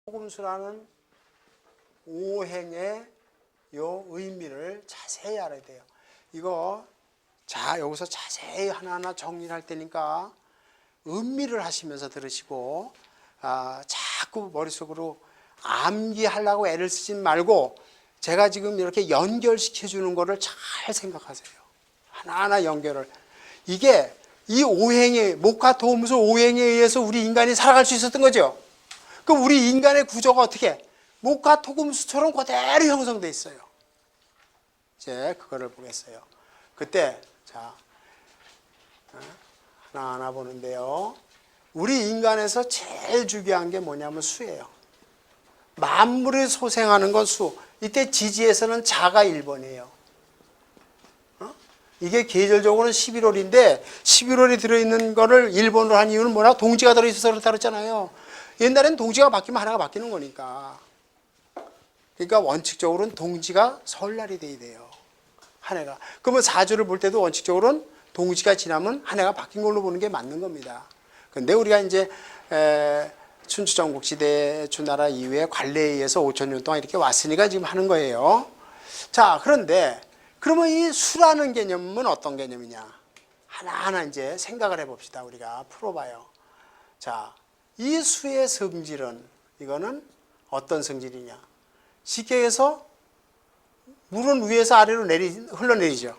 복음수라는 오행의 요 의미를 자세히 알아야 돼요. 이거 여기서 자세히 하나하나 정리를 할 테니까 음미를 하시면서 들으시고 자꾸 머릿속으로 암기하려고 애를 쓰지 말고 제가 지금 이렇게 연결시켜 주는 거를 잘 생각하세요. 하나하나 연결을. 이게 이 오행의 목화토금수 오행에 의해서 우리 인간이 살아갈 수 있었던 거죠. 그럼 우리 인간의 구조가 어떻게 목화토금수처럼 그대로 형성되어 있어요. 이제 그거를 보겠어요. 그때 자 하나하나 보는데요. 우리 인간에서 제일 중요한 게 뭐냐면 수예요. 만물을 소생하는 건 수. 이때 지지에서는 자가 1번이에요. 이게 계절적으로는 11월인데 11월이 들어있는 거를 1번으로 한 이유는 뭐냐? 동지가 들어있어서 그렇다 그랬잖아요. 옛날엔 동지가 바뀌면 하나가 바뀌는 거니까. 그러니까 원칙적으로는 동지가 설날이 돼야 돼요. 한 해가. 그러면 사주를 볼 때도 원칙적으로는 동지가 지나면 한 해가 바뀐 걸로 보는 게 맞는 겁니다. 근데 우리가 이제 춘추전국시대 주나라 이후에 관례에 의해서 5,000년 동안 이렇게 왔으니까 지금 하는 거예요. 자, 그런데 그러면 이 수라는 개념은 어떤 개념이냐? 하나하나 이제 생각을 해봅시다. 우리가 풀어봐요. 자, 이 수의 성질은 이거는 어떤 성질이냐? 쉽게 해서 물은 위에서 아래로 흘러내리죠.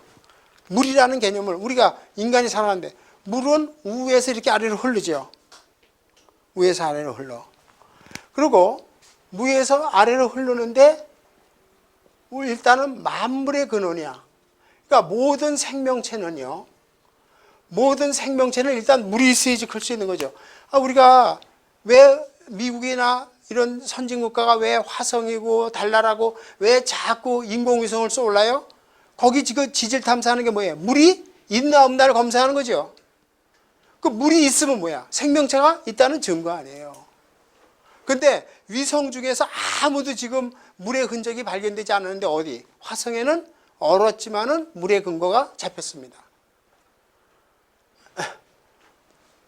물이라는 개념을 우리가 인간이 살아가는데 물은 위에서 이렇게 아래로 흐르죠. 위에서 아래로 흘러. 그리고 위에서 아래로 흐르는데 일단은 만물의 근원이야. 그러니까 모든 생명체는요. 모든 생명체는 일단 물이 있어야지 클 수 있는 거죠. 우리가 왜 미국이나 이런 선진국가가 왜 화성이고 달나라고 왜 자꾸 인공위성을 쏘올라요? 거기 지금 지질 탐사하는 게 뭐예요? 물이 있나 없나를 검사하는 거죠. 그 물이 있으면 뭐야? 생명체가 있다는 증거 아니에요. 근데 위성 중에서 아무도 지금 물의 흔적이 발견되지 않았는데 어디? 화성에는 얼었지만은 물의 근거가 잡혔습니다.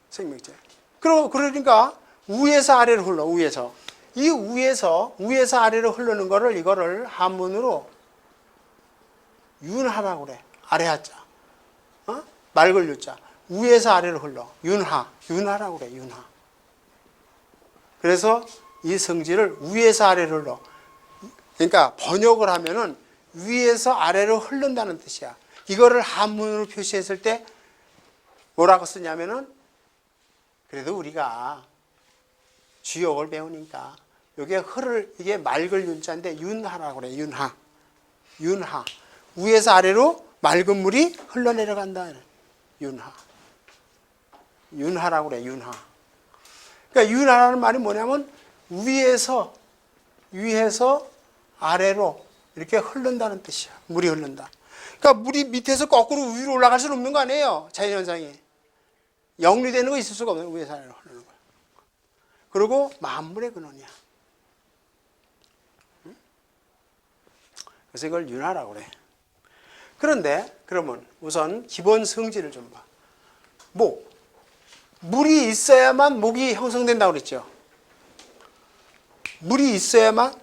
생명체. 그러니까 위에서 아래로 흘러, 위에서. 이 위에서 아래로 흐르는 거를 이거를 한문으로 윤하라고 그래. 아래 하자. 맑을 유자. 위에서 아래로 흘러. 윤하라고 그래, 윤하. 그래서 이 성질을 위에서 아래로 흘러. 그러니까 번역을 하면은 위에서 아래로 흐른다는 뜻이야. 이거를 한문으로 표시했을 때 뭐라고 쓰냐면은 그래도 우리가 주역을 배우니까 이게 맑을 윤자인데 윤하라고 그래. 윤하. 위에서 아래로 맑은 물이 흘러내려간다. 윤하라고 그래. 윤하. 그러니까 윤하라는 말이 뭐냐면 위에서 아래로 이렇게 흐른다는 뜻이야. 물이 흐른다. 그러니까 물이 밑에서 거꾸로 위로 올라갈 수는 없는 거 아니에요. 자연현상이. 역류되는 거 있을 수가 없는 거예요. 위에서 아래로 흐르는 거야. 그리고 만물의 근원이야. 그래서 이걸 윤하라고 그래. 그런데 그러면 우선 기본 성질을 좀 봐. 물이 있어야만 목이 형성된다고 그랬죠. 물이 있어야만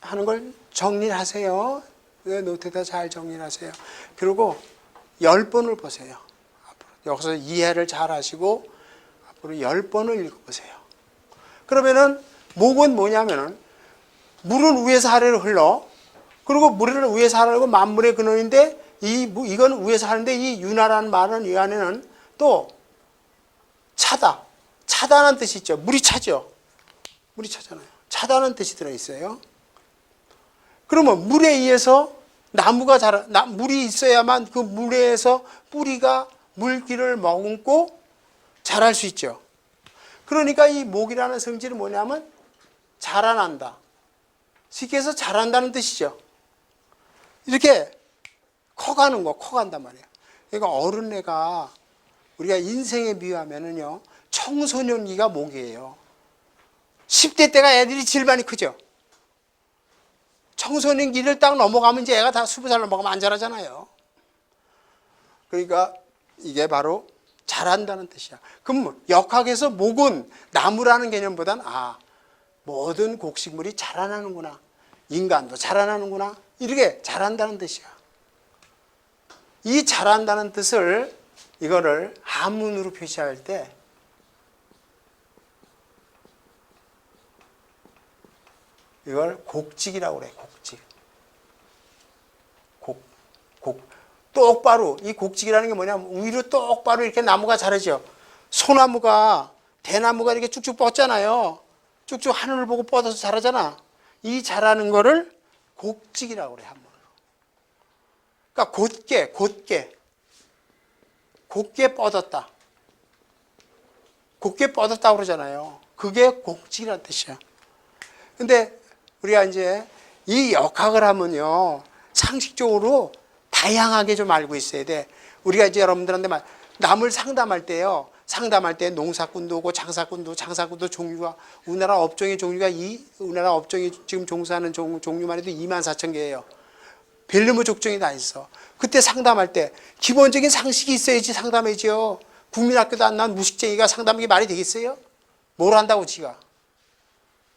하는 걸 정리를 하세요. 노트에다 잘 정리를 하세요. 그리고 10번을 보세요. 여기서 이해를 잘 하시고 앞으로 10번을 읽어보세요. 그러면은 목은 뭐냐면은 물은 위에서 아래로 흘러. 그리고 물은 위에서 아래로 만물의 근원인데 이건 위에서 하는데 이 윤하라는 말은 이 안에는 또 차다는 뜻이 있죠. 물이 차죠. 물이 차잖아요. 차다는 뜻이 들어있어요. 그러면 물에 의해서 물이 있어야만 그 물에서 뿌리가 물기를 머금고 자랄 수 있죠. 그러니까 이 목이라는 성질은 뭐냐면 자라난다. 쉽게 해서 자란다는 뜻이죠. 이렇게 커간단 말이에요. 그러니까 어른애가 우리가 인생에 비유하면은요, 청소년기가 목이에요. 10대 때가 애들이 제일 많이 크죠. 청소년기를 딱 넘어가면 이제 애가 다 20살 넘어가면 안 자라잖아요. 그러니까 이게 바로 자란다는 뜻이야. 그럼 역학에서 목은 나무라는 개념보단 모든 곡식물이 자라나는구나. 인간도 자라나는구나. 이렇게 자란다는 뜻이야. 이 자란다는 뜻을 이거를 한문으로 표시할 때 이걸 곡직이라고 그래. 곡직. 똑바로. 이 곡직이라는 게 뭐냐면 위로 똑바로 이렇게 나무가 자라죠. 소나무가 대나무가 이렇게 쭉쭉 뻗잖아요. 쭉쭉 하늘을 보고 뻗어서 자라잖아. 이 자라는 거를 곡직이라고 그래. 한문으로. 그러니까 곧게 뻗었다. 곧게 뻗었다고 그러잖아요. 그게 곡직이라는 뜻이야. 근데 우리가 이제 이 역학을 하면요, 상식적으로 다양하게 좀 알고 있어야 돼. 우리가 이제 여러분들한테 남을 상담할 때요, 상담할 때 농사꾼도 오고 장사꾼도 종류가, 우리나라 업종의 종류가 우리나라 업종이 지금 종사하는 종류만 해도 24,000개예요. 별놈의 족종이 다 있어. 그때 상담할 때 기본적인 상식이 있어야지 상담이죠. 국민학교도 안 나온 무식쟁이가 상담하기 말이 되겠어요? 뭘 한다고 지가.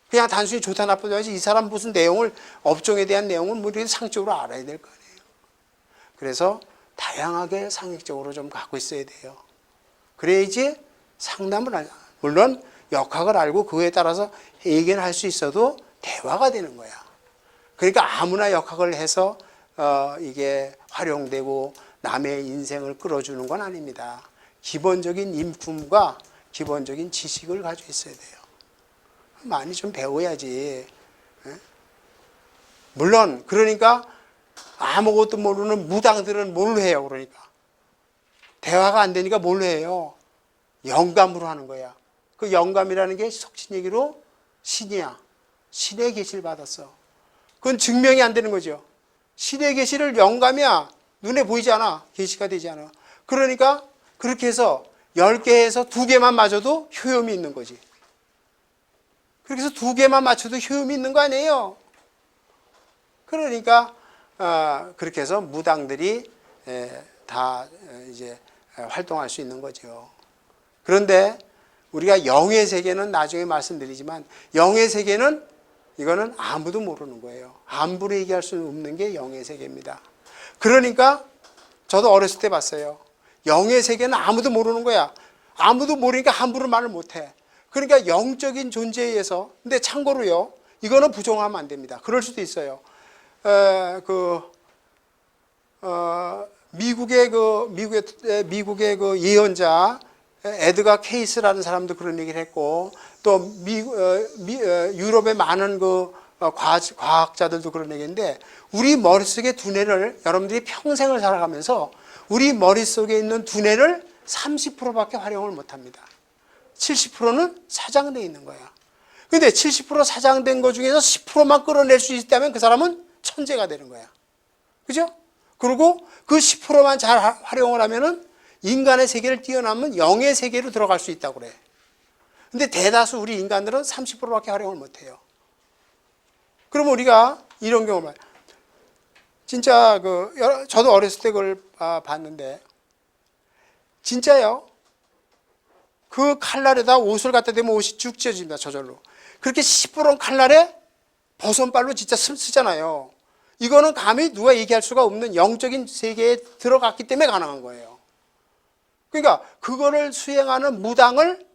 그냥 단순히 좋다 나쁘다 하지 이 사람 무슨 내용을, 업종에 대한 내용을 뭐 이렇게 상식적으로 알아야 될 거 아니에요. 그래서 다양하게 상식적으로 좀 갖고 있어야 돼요. 그래야지 상담을 물론 역학을 알고 그거에 따라서 얘기는 할 수 있어도 대화가 되는 거야. 그러니까 아무나 역학을 해서 이게 활용되고 남의 인생을 끌어주는 건 아닙니다. 기본적인 인품과 기본적인 지식을 가지고 있어야 돼요. 많이 좀 배워야지. 물론 그러니까 아무것도 모르는 무당들은 뭘로 해요? 그러니까 대화가 안 되니까 뭘로 해요? 영감으로 하는 거야. 그 영감이라는 게 속신 얘기로 신이야. 신의 계시를 받았어. 그건 증명이 안 되는 거죠. 신의 계시를 영감이야. 눈에 보이지 않아. 계시가 되지 않아. 그러니까 그렇게 해서 10개에서 2개만 맞아도 효용이 있는 거지. 그렇게 해서 2개만 맞춰도 효용이 있는 거 아니에요. 그러니까 그렇게 해서 무당들이 다 이제 활동할 수 있는 거죠. 그런데 우리가 영의 세계는 나중에 말씀드리지만 영의 세계는 이거는 아무도 모르는 거예요. 함부로 얘기할 수 없는 게 영의 세계입니다. 그러니까 저도 어렸을 때 봤어요. 영의 세계는 아무도 모르는 거야. 아무도 모르니까 함부로 말을 못해. 그러니까 영적인 존재에 의해서, 근데 참고로요, 이거는 부정하면 안 됩니다. 그럴 수도 있어요. 미국의 그 예언자 에드가 케이스라는 사람도 그런 얘기를 했고, 또 유럽의 많은 그 과학자들도 그런 얘기인데, 우리 머릿속의 두뇌를 여러분들이 평생을 살아가면서 우리 머릿속에 있는 두뇌를 30%밖에 활용을 못합니다. 70%는 사장되어 있는 거야. 근데 70% 사장된 것 중에서 10%만 끌어낼 수 있다면 그 사람은 천재가 되는 거야. 그죠? 그리고 그 10%만 잘 활용을 하면은 인간의 세계를 뛰어넘는 영의 세계로 들어갈 수 있다고 그래. 근데 대다수 우리 인간들은 30%밖에 활용을 못 해요. 그러면 우리가 이런 경우를 진짜 저도 어렸을 때 그걸 봤는데, 진짜요. 그 칼날에다 옷을 갖다 대면 옷이 쭉 찢어집니다. 저절로. 그렇게 시퍼런 칼날에 버선발로 진짜 쓰잖아요. 이거는 감히 누가 얘기할 수가 없는 영적인 세계에 들어갔기 때문에 가능한 거예요. 그러니까 그거를 수행하는 무당을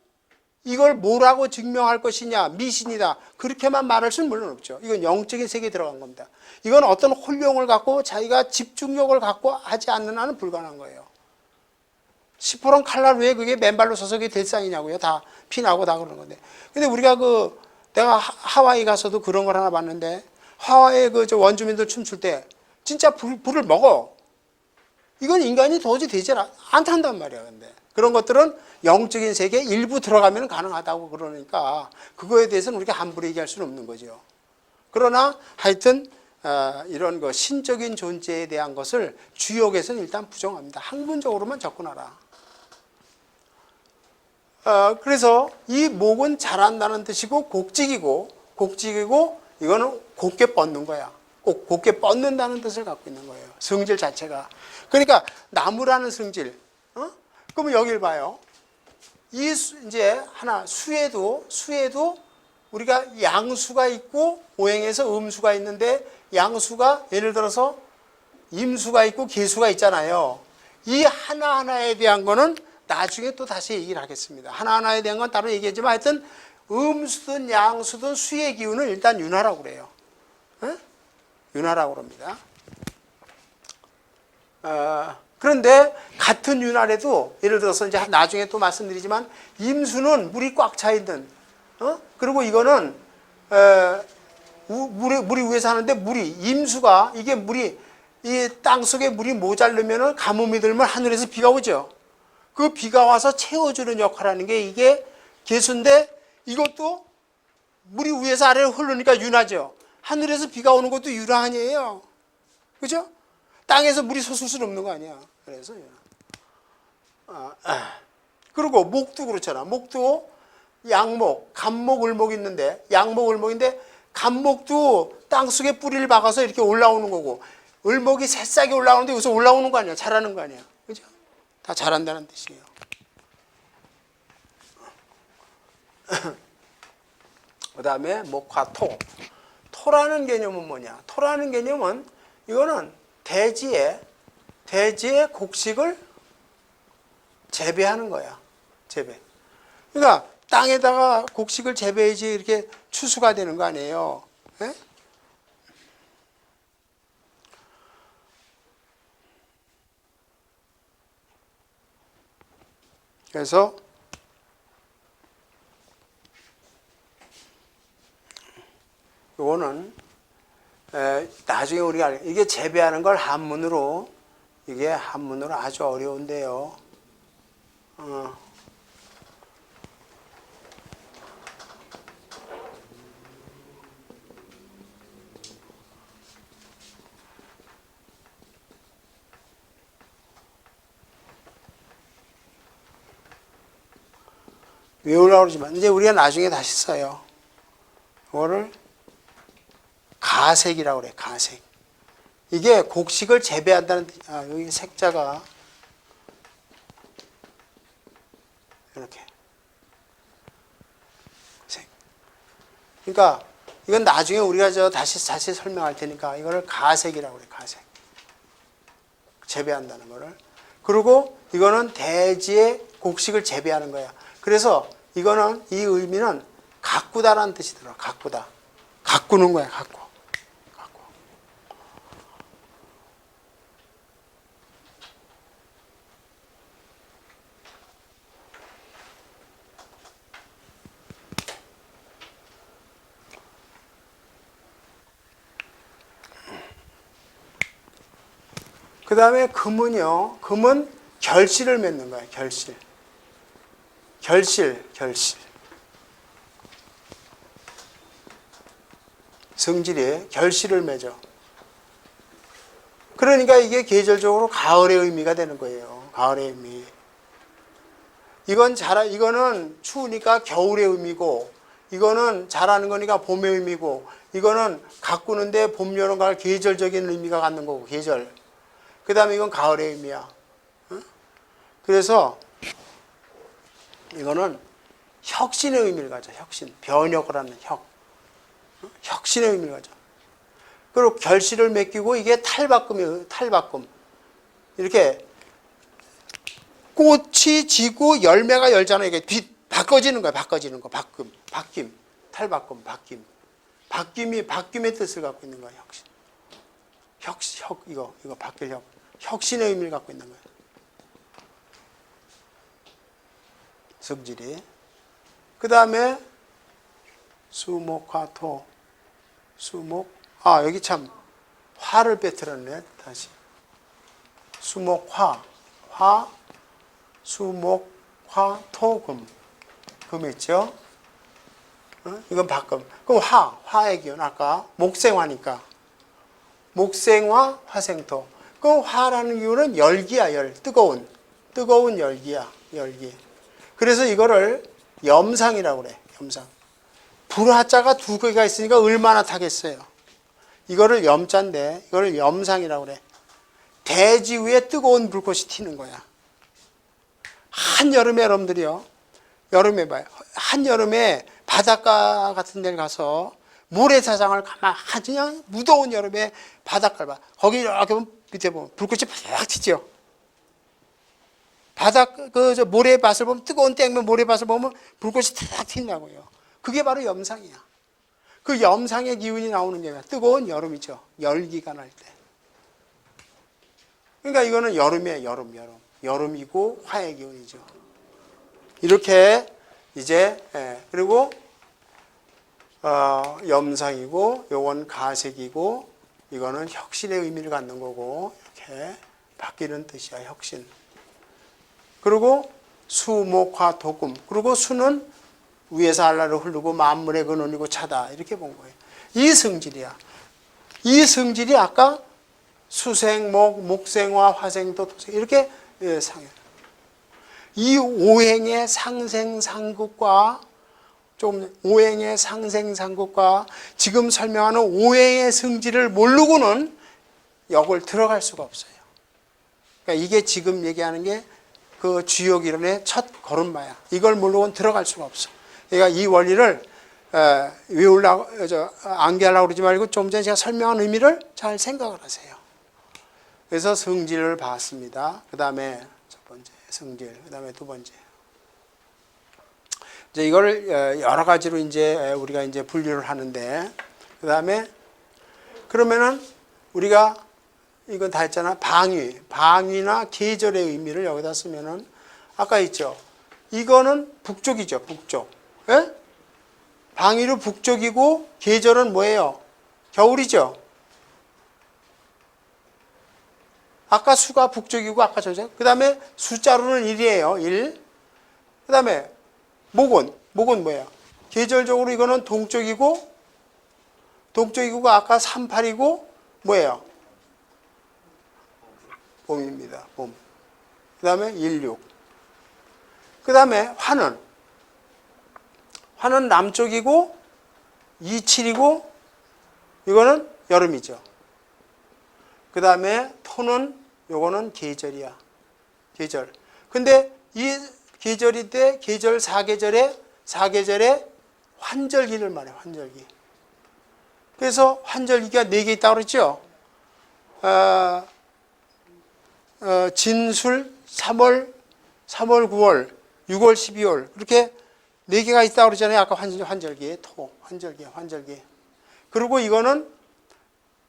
이걸 뭐라고 증명할 것이냐, 미신이다, 그렇게만 말할 수는 물론 없죠. 이건 영적인 세계에 들어간 겁니다. 이건 어떤 혼용을 갖고 자기가 집중력을 갖고 하지 않는 한은 불가능한 거예요. 시퍼런 칼날 왜 그게 맨발로 서서 그게 될상이냐고요. 다 피나고 다 그러는 건데. 근데 우리가 내가 하와이 가서도 그런 걸 하나 봤는데, 하와이의 저 원주민들 춤출 때 진짜 불을 먹어. 이건 인간이 도저히 되지 않단단 말이야. 근데 그런 것들은 영적인 세계에 일부 들어가면 가능하다고 그러니까 그거에 대해서는 우리가 함부로 얘기할 수는 없는 거죠. 그러나 하여튼 이런 거 신적인 존재에 대한 것을 주역에서는 일단 부정합니다. 학문적으로만 접근하라. 그래서 이 목은 자란다는 뜻이고 곡직이고 이거는 곧게 뻗는 거야. 꼭 곧게 뻗는다는 뜻을 갖고 있는 거예요. 성질 자체가. 그러니까 나무라는 성질, 그러면 여기를 봐요. 이제 하나 수에도 우리가 양수가 있고 오행에서 음수가 있는데 양수가 예를 들어서 임수가 있고 계수가 있잖아요. 이 하나하나에 대한 거는 나중에 또 다시 얘기를 하겠습니다. 하나하나에 대한 건 따로 얘기하지만 하여튼 음수든 양수든 수의 기운은 일단 윤화라고 그래요. 에? 윤화라고 그럽니다. 그런데 같은 윤활에도 예를 들어서 이제 나중에 또 말씀드리지만 임수는 물이 꽉 차 있는 그리고 이거는 물이 위에 사는데 임수가 이게 물이 이 땅속에 물이 모자르면은 가뭄이 들면 하늘에서 비가 오죠. 그 비가 와서 채워주는 역할을 하는 게 이게 계수인데 이것도 물이 위에서 아래로 흐르니까 윤화죠. 하늘에서 비가 오는 것도 윤화 아니에요. 그죠? 땅에서 물이 솟을 수는 없는 거 아니야. 그래서 그리고 목도 그렇잖아. 목도 양목, 간목, 을목 있는데 양목, 을목인데 간목도 땅속에 뿌리를 박아서 이렇게 올라오는 거고 을목이 새싹이 올라오는데 여기서 올라오는 거 아니야. 자라는 거 아니야. 그죠? 다 자란다는 뜻이에요. 그 다음에 목화, 토라는 개념은 뭐냐? 토라는 개념은 이거는 대지에 곡식을 재배하는 거야. 재배. 그러니까 땅에다가 곡식을 재배해야지 이렇게 추수가 되는 거 아니에요. 예? 그래서 이거는 나중에 우리가 이게 재배하는 걸 이게 한문으로 아주 어려운데요. 외우려고 그러지만 이제 우리가 나중에 다시 써요. 이거를 가색이라고 그래. 가색. 이게 곡식을 재배한다는 여기 색자가 이렇게 색. 그러니까 이건 나중에 우리가 다시 설명할 테니까 이거를 가색이라고 그래. 가색. 재배한다는 거를. 그리고 이거는 대지에 곡식을 재배하는 거야. 그래서 이거는 이 의미는 가꾸다라는 뜻이 들어. 가꾸다. 가꾸는 거야. 가꾸. 그 다음에 금은요. 금은 결실을 맺는 거예요. 결실. 성질이 결실을 맺어. 그러니까 이게 계절적으로 가을의 의미가 되는 거예요. 가을의 의미. 이거는 추우니까 겨울의 의미고, 이거는 자라는 거니까 봄의 의미고, 이거는 가꾸는데 봄, 여름, 가을 계절적인 의미가 갖는 거고, 계절. 그 다음에 이건 가을의 의미야. 그래서 이거는 혁신의 의미를 가져. 혁신. 변혁을 하는 혁신의 의미를 가져. 그리고 결실을 맺히고 이게 탈바꿈이에요. 탈바꿈. 이렇게 꽃이 지고 열매가 열잖아요. 이게 바꿔지는 거야. 바꿔지는 거. 바뀜. 탈바꿈. 바뀜의 뜻을 갖고 있는 거야. 혁신. 이거 바뀔 혁신의 의미를 갖고 있는 거예요. 성질이. 그 다음에 수목화토. 여기 참 화를 빼뜨렸네. 다시. 수목화. 수목화토금. 금 있죠? 이건 바꿈. 그럼 화의 기운. 아까 목생화니까. 목생화, 화생토. 그 화라는 기운은 열기야, 뜨거운 열기야, 열기. 그래서 이거를 염상이라고 그래, 염상. 불화자가 두 개가 있으니까 얼마나 타겠어요. 이거를 염자인데, 이거를 염상이라고 그래. 대지 위에 뜨거운 불꽃이 튀는 거야. 한여름에 여러분들이요. 여름에 봐요. 한여름에 바닷가 같은 데 가서 모래사장을 그냥 무더운 여름에 바닷가를 봐. 거기 이렇게 보면 밑에 보면 불꽃이 팍 튀죠. 저 모래밭을 보면 뜨거운 땡면 모래밭을 보면 불꽃이 탁 튄다고요. 그게 바로 염상이야. 그 염상의 기운이 나오는 게 뜨거운 여름이죠. 열기가 날 때. 그러니까 이거는 여름이에요. 여름이고 화의 기운이죠. 이렇게 이제 그리고 염상이고 요건 가색이고 이거는 혁신의 의미를 갖는 거고 이렇게 바뀌는 뜻이야. 혁신. 그리고 수, 목, 화, 토금. 그리고 수는 위에서 아래로 흐르고 만물의 근원이고 차다. 이렇게 본 거예요. 이 성질이야. 이 성질이 아까 수생, 목, 목생화, 화생도, 토생 이렇게 상해. 이 오행의 상생상극과 좀 오행의 상생상극과 지금 설명하는 오행의 성질을 모르고는 역을 들어갈 수가 없어요. 그러니까 이게 지금 얘기하는 게 그 주역이론의 첫 걸음마야. 이걸 모르고는 들어갈 수가 없어. 그러니까 이 원리를 외우려고, 암기하려고 그러지 말고 좀 전에 제가 설명한 의미를 잘 생각을 하세요. 그래서 성질을 봤습니다. 그 다음에 첫 번째 성질, 그 다음에 두 번째. 이제 이걸 여러 가지로 이제 우리가 이제 분류를 하는데, 그 다음에 그러면은 우리가 이건 다 했잖아. 방위나 계절의 의미를 여기다 쓰면은 아까 있죠. 이거는 북쪽이죠. 북쪽. 예? 방위로 북쪽이고 계절은 뭐예요? 겨울이죠. 아까 수가 북쪽이고 아까 저죠. 그 다음에 숫자로는 1이에요. 1. 그 다음에 목은 뭐예요? 계절적으로 이거는 동쪽이고 아까 38이고 뭐예요? 봄입니다. 봄. 그 다음에 16. 그 다음에 화는 남쪽이고 27이고 이거는 여름이죠. 그 다음에 토는 요거는 계절이야. 계절. 근데 이 계절이 때 계절 4계절에 환절기를 말해. 환절기. 그래서 환절기가 4개 있다고 그랬죠. 진술 3월, 9월, 6월, 12월 이렇게 4개가 있다고 그러잖아요. 아까 환절기에 환절기. 그리고 이거는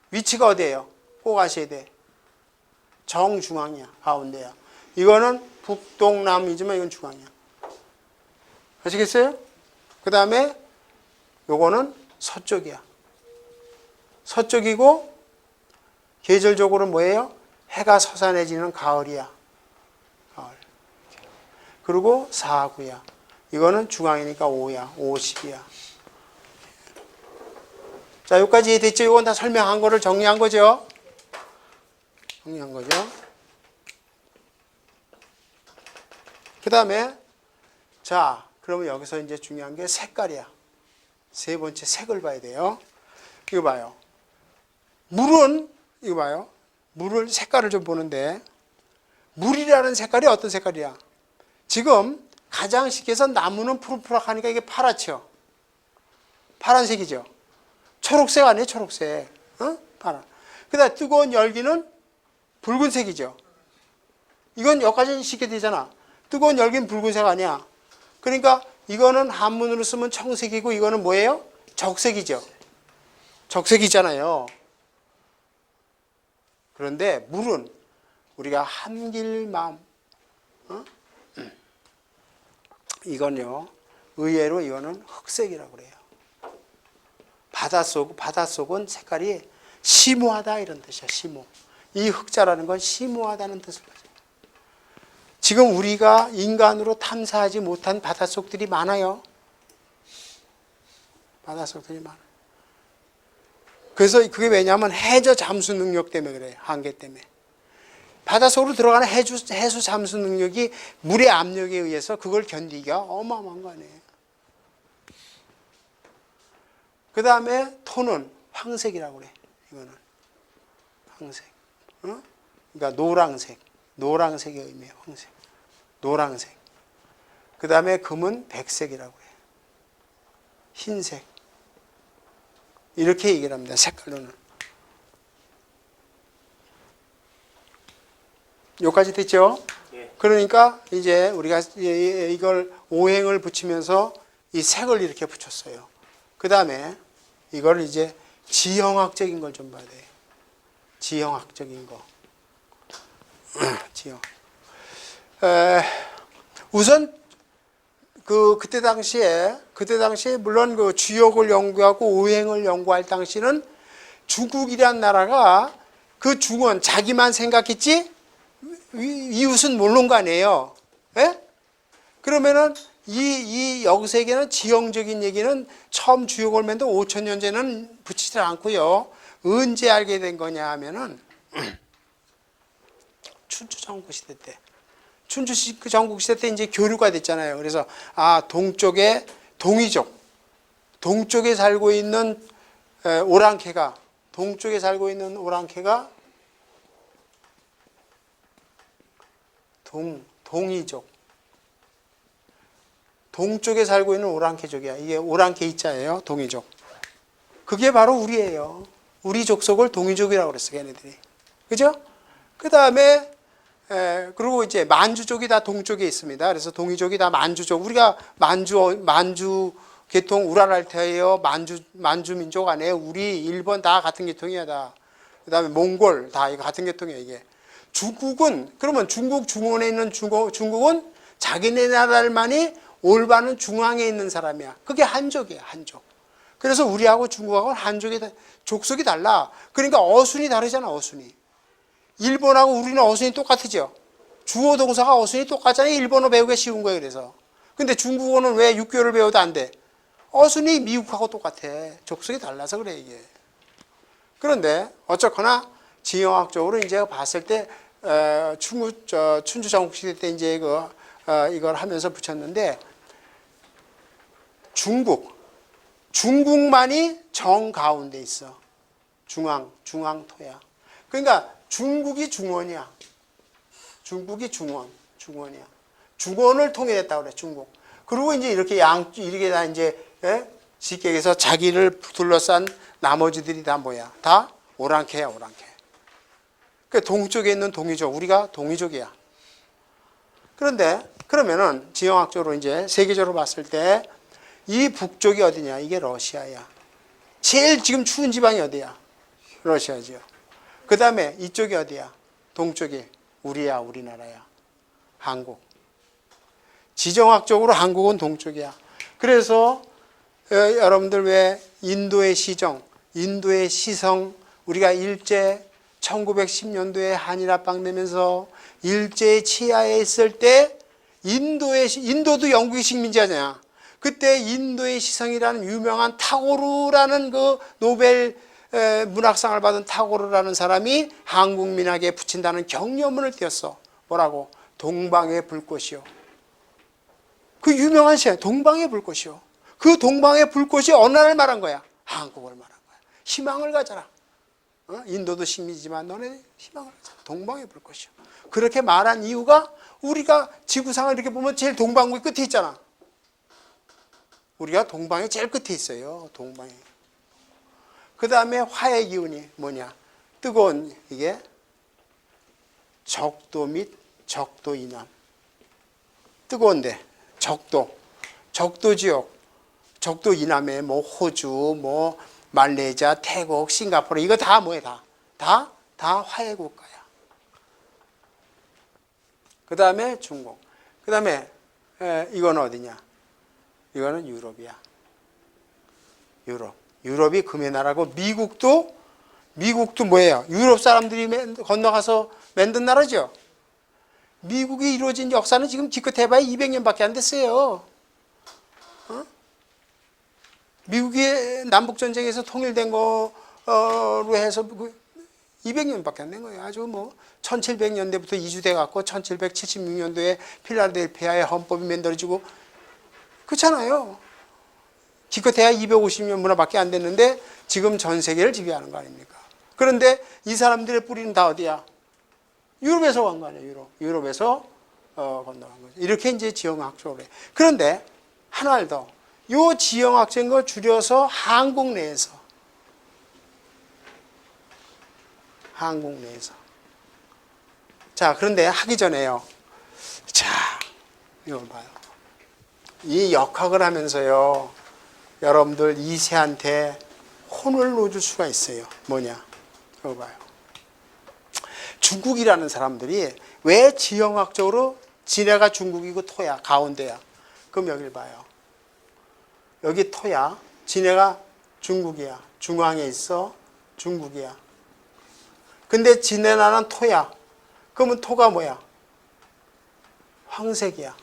위치가 어디예요? 꼭 아셔야 돼. 정중앙이야. 가운데야. 이거는 북동남이지만 이건 중앙이야. 아시겠어요? 그 다음에 요거는 서쪽이야. 서쪽이고 계절적으로 뭐예요? 해가 서산해지는 가을이야. 가을. 그리고 사구야. 이거는 중앙이니까 5야. 50이야. 자, 여기까지 됐죠? 이건 다 설명한 거를 정리한 거죠? 그 다음에, 자, 그러면 여기서 이제 중요한 게 색깔이야. 세 번째 색을 봐야 돼요. 이거 봐요. 이거 봐요. 물을 색깔을 좀 보는데, 물이라는 색깔이 어떤 색깔이야? 지금 가장 쉽게 해서 나무는 푸릇푸릇하니까 이게 파랗죠? 파란색이죠? 초록색 아니에요? 초록색. 파란. 그 다음에 뜨거운 열기는 붉은색이죠? 이건 여기까지 쉽게 되잖아. 뜨거운 열기는 붉은색 아니야? 그러니까 이거는 한문으로 쓰면 청색이고 이거는 뭐예요? 적색이죠? 적색이잖아요. 그런데 물은 우리가 한길마음, 이건요, 의외로 이거는 흑색이라고 그래요. 바닷속은 색깔이 심오하다 이런 뜻이야, 심오. 이 흑자라는 건 심오하다는 뜻을 가져요. 지금 우리가 인간으로 탐사하지 못한 바닷속들이 많아요. 바닷속들이 많아요. 그래서 그게 왜냐하면 해저 잠수 능력 때문에 그래요. 한계 때문에. 바닷속으로 들어가는 해수 잠수 능력이 물의 압력에 의해서 그걸 견디기가 어마어마한 거 아니에요. 그 다음에 토는 황색이라고 그래. 이거는 황색. 그러니까 노랑색의 의미예요. 황색. 노란색. 그 다음에 금은 백색이라고 해요. 흰색. 이렇게 얘기를 합니다. 색깔로는. 여기까지 됐죠? 그러니까 이제 우리가 이걸 오행을 붙이면서 이 색을 이렇게 붙였어요. 그 다음에 이걸 이제 지형학적인 걸 좀 봐야 돼요. 지형학적인 거. 지형. 우선 그때 당시에 물론 그 주역을 연구하고 오행을 연구할 당시는 중국이란 나라가 그 중원 자기만 생각했지 이웃은 모르는 거 아니에요. 예? 그러면은 이 역세계는 지형적인 얘기는 처음 주역을 맨도 5,000년 전에는 붙이지 않고요. 언제 알게 된 거냐 하면은 춘추 전국시대 때. 춘추 전국시대 때 이제 교류가 됐잖아요. 그래서 동쪽에 동이족, 동쪽에 살고 있는 오랑캐가 동이족. 동쪽에 살고 있는 오랑캐족이야. 이게 오랑캐 이자예요. 동이족. 그게 바로 우리예요. 우리 족속을 동이족이라고 그랬어, 걔네들이. 그죠? 그 다음에 그리고 이제 만주족이 다 동쪽에 있습니다. 그래서 동이족이 다 만주족. 우리가 만주 계통 우랄알타예요. 만주 민족 아니에요. 우리 일본 다 같은 계통이야 다. 그다음에 몽골 다 이거 같은 계통이에요 이게. 중국은 그러면 중국 중원에 있는 중국은 자기네 나라만이 올바른 중앙에 있는 사람이야. 그게 한족이야 한족. 그래서 우리하고 중국하고는 한족이 족속이 달라. 그러니까 어순이 다르잖아 어순이. 일본하고 우리는 어순이 똑같으죠. 주어 동사가 어순이 똑같잖아요. 일본어 배우기 쉬운 거예요. 그래서. 근데 중국어는 왜 6개월을 배워도 안 돼? 어순이 미국하고 똑같아. 족속이 달라서 그래 이게. 그런데 어쨌거나 지형학적으로 이제 봤을 때 춘추 전국시대 때 이제 이걸 하면서 붙였는데 중국만이 정 가운데 있어. 중앙토야. 그러니까 중국이 중원이야. 중국이 중원이야. 중원을 통일했다고 그래, 중국. 그리고 이제 이렇게 이렇게 다 이제, 쉽게 얘기해서 자기를 둘러싼 나머지들이 다 뭐야? 다 오랑캐야, 오랑캐. 그 동쪽에 있는 동이족, 우리가 동이족이야. 그런데, 그러면은 지형학적으로 이제 세계적으로 봤을 때 이 북쪽이 어디냐? 이게 러시아야. 제일 지금 추운 지방이 어디야? 러시아죠. 그 다음에 이쪽이 어디야? 동쪽이 우리야, 우리나라야. 한국. 지정학적으로 한국은 동쪽이야. 그래서 여러분들 왜 인도의 시정, 인도의 시성, 우리가 일제 1910년도에 한일합방 되면서 일제의 치하에 있을 때 인도도 영국의 식민지잖아. 그때 인도의 시성이라는 유명한 타고르라는 그 노벨 문학상을 받은 타고르라는 사람이 한국 민학에 붙인다는 경려문을 띄었어. 뭐라고? 동방의 불꽃이요. 그 유명한 시 동방의 불꽃이요. 그 동방의 불꽃이 어느 나라를 말한 거야? 한국을 말한 거야. 희망을 가져라. 인도도 식민지지만 너네 희망을 가져라. 동방의 불꽃이요. 그렇게 말한 이유가 우리가 지구상을 이렇게 보면 제일 동방의 끝에 있잖아. 우리가 동방의 제일 끝에 있어요. 동방에. 그 다음에 화의 기운이 뭐냐? 뜨거운 이게 적도 및 적도 이남. 뜨거운데 적도 지역, 적도 이남에 뭐 호주, 뭐 말레이시아, 태국, 싱가포르 이거 다 뭐야 다 화해 국가야. 그 다음에 중국. 그 다음에 이건 어디냐? 이거는 유럽이야. 유럽이 금의 나라고 미국도 뭐예요? 유럽 사람들이 건너가서 만든 나라죠. 미국이 이루어진 역사는 지금 기껏 해봐야 200년밖에 안 됐어요. 미국이 남북전쟁에서 통일된 거로 해서 200년밖에 안 된 거예요. 아주 뭐 1700년대부터 이주돼 갖고 1776년도에 필라델피아의 헌법이 만들어지고 그렇잖아요. 기껏해야 250년 문화밖에 안 됐는데 지금 전 세계를 지배하는 거 아닙니까? 그런데 이 사람들의 뿌리는 다 어디야? 유럽에서 간 거 아니에요. 유럽에서 건너간 거죠. 이렇게 이제 지형학적으로 해. 그런데 하나를 더, 요 지형학적인 걸 줄여서 한국 내에서 자, 그런데 하기 전에요. 자, 이걸 봐요. 이 역학을 하면서요, 여러분들 이세한테 혼을 놓을 수가 있어요. 뭐냐? 이거 봐요. 중국이라는 사람들이 왜 지형학적으로 지네가 중국이고 토야, 가운데야. 그럼 여기를 봐요. 여기 토야, 지네가 중국이야. 중앙에 있어, 중국이야. 근데 지네 나라는 토야. 그러면 토가 뭐야? 황색이야.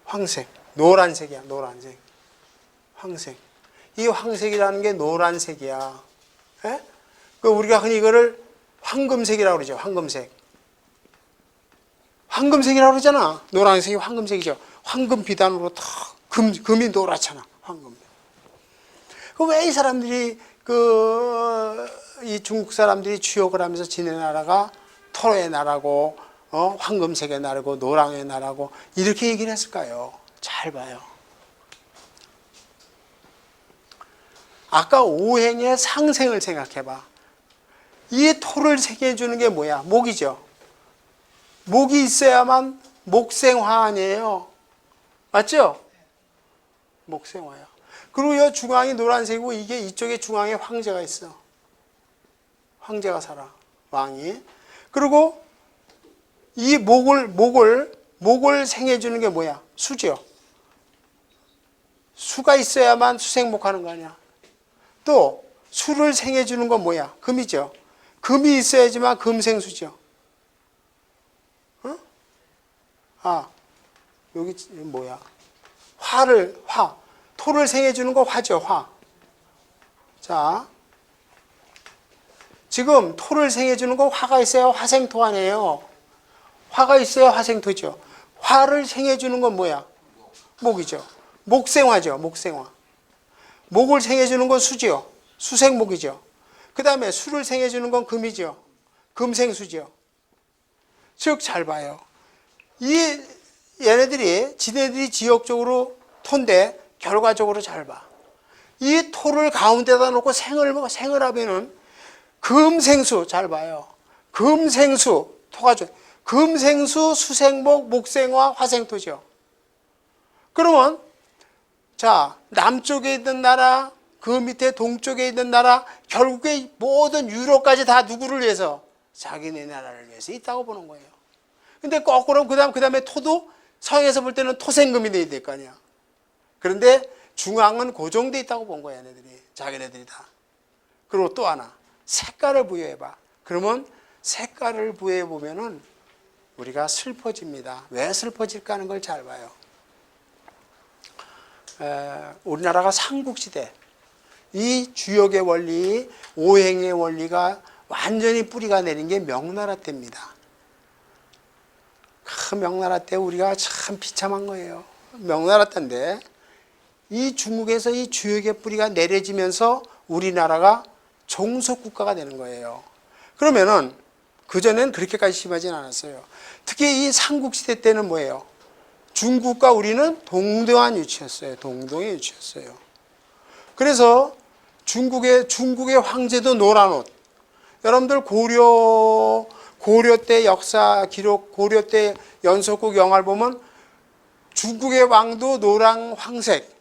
황색. 노란색이야, 노란색. 황색. 이 황색이라는 게 노란색이야. 예? 그 우리가 흔히 이거를 황금색이라고 그러죠. 황금색. 황금색이라고 그러잖아. 노란색이 황금색이죠. 황금 비단으로 탁 금이 노랗잖아. 황금. 그 왜 이 사람들이 이 중국 사람들이 주역을 하면서 지네 나라가 토의 나라고 황금색의 나라고 노랑의 나라고 이렇게 얘기를 했을까요? 잘 봐요. 아까 오행의 상생을 생각해봐. 이 토를 새겨주는 게 뭐야? 목이죠. 목이 있어야만 목생화 아니에요. 맞죠? 목생화야. 그리고 이 중앙이 노란색이고 이게 이쪽에 중앙에 황제가 있어. 황제가 살아. 왕이. 그리고 이 목을 생해주는 게 뭐야? 수죠. 수가 있어야만 수생목하는 거 아니야. 또 수를 생해주는 건 뭐야? 금이죠. 금이 있어야지만 금생수죠. 어? 아, 여기 뭐야? 화. 토를 생해주는 거 화죠, 화. 자, 지금 토를 생해주는 거 화가 있어야 화생토 아니에요. 화가 있어야 화생토죠. 화를 생해주는 건 뭐야? 목이죠. 목생화죠, 목생화. 목을 생해주는 건 수죠. 수생목이죠. 그 다음에 수를 생해주는 건 금이죠. 금생수죠. 즉, 잘 봐요. 지네들이 지역적으로 토인데, 결과적으로 잘 봐. 이 토를 가운데다 놓고 생을 하면은 금생수, 잘 봐요. 금생수, 토가 좋아. 금생수, 수생목, 목생화, 화생토죠. 그러면, 자, 남쪽에 있는 나라, 그 밑에 동쪽에 있는 나라, 결국에 모든 유럽까지 다 누구를 위해서? 자기네 나라를 위해서 있다고 보는 거예요. 근데 거꾸로 그 다음에 토도 서양에서 볼 때는 토생금이 돼야 될 거 아니야. 그런데 중앙은 고정돼 있다고 본 거야, 얘네들이. 자기네들이 다. 그리고 또 하나, 색깔을 부여해봐. 그러면 색깔을 부여해보면은 우리가 슬퍼집니다. 왜 슬퍼질까 하는 걸 잘 봐요. 우리나라가 삼국시대, 이 주역의 원리, 오행의 원리가 완전히 뿌리가 내린 게 명나라 때입니다. 그 명나라 때 우리가 참 비참한 거예요. 명나라 때인데 이 중국에서 이 주역의 뿌리가 내려지면서 우리나라가 종속국가가 되는 거예요. 그러면은 그전엔 그렇게까지 심하진 않았어요. 특히 이 삼국시대 때는 뭐예요? 중국과 우리는 동등한 위치였어요. 동등의 위치였어요. 그래서 중국의 황제도 노란 옷. 여러분들 고려 때 역사 기록, 고려 때 연속국 영화를 보면 중국의 왕도 노랑 황색,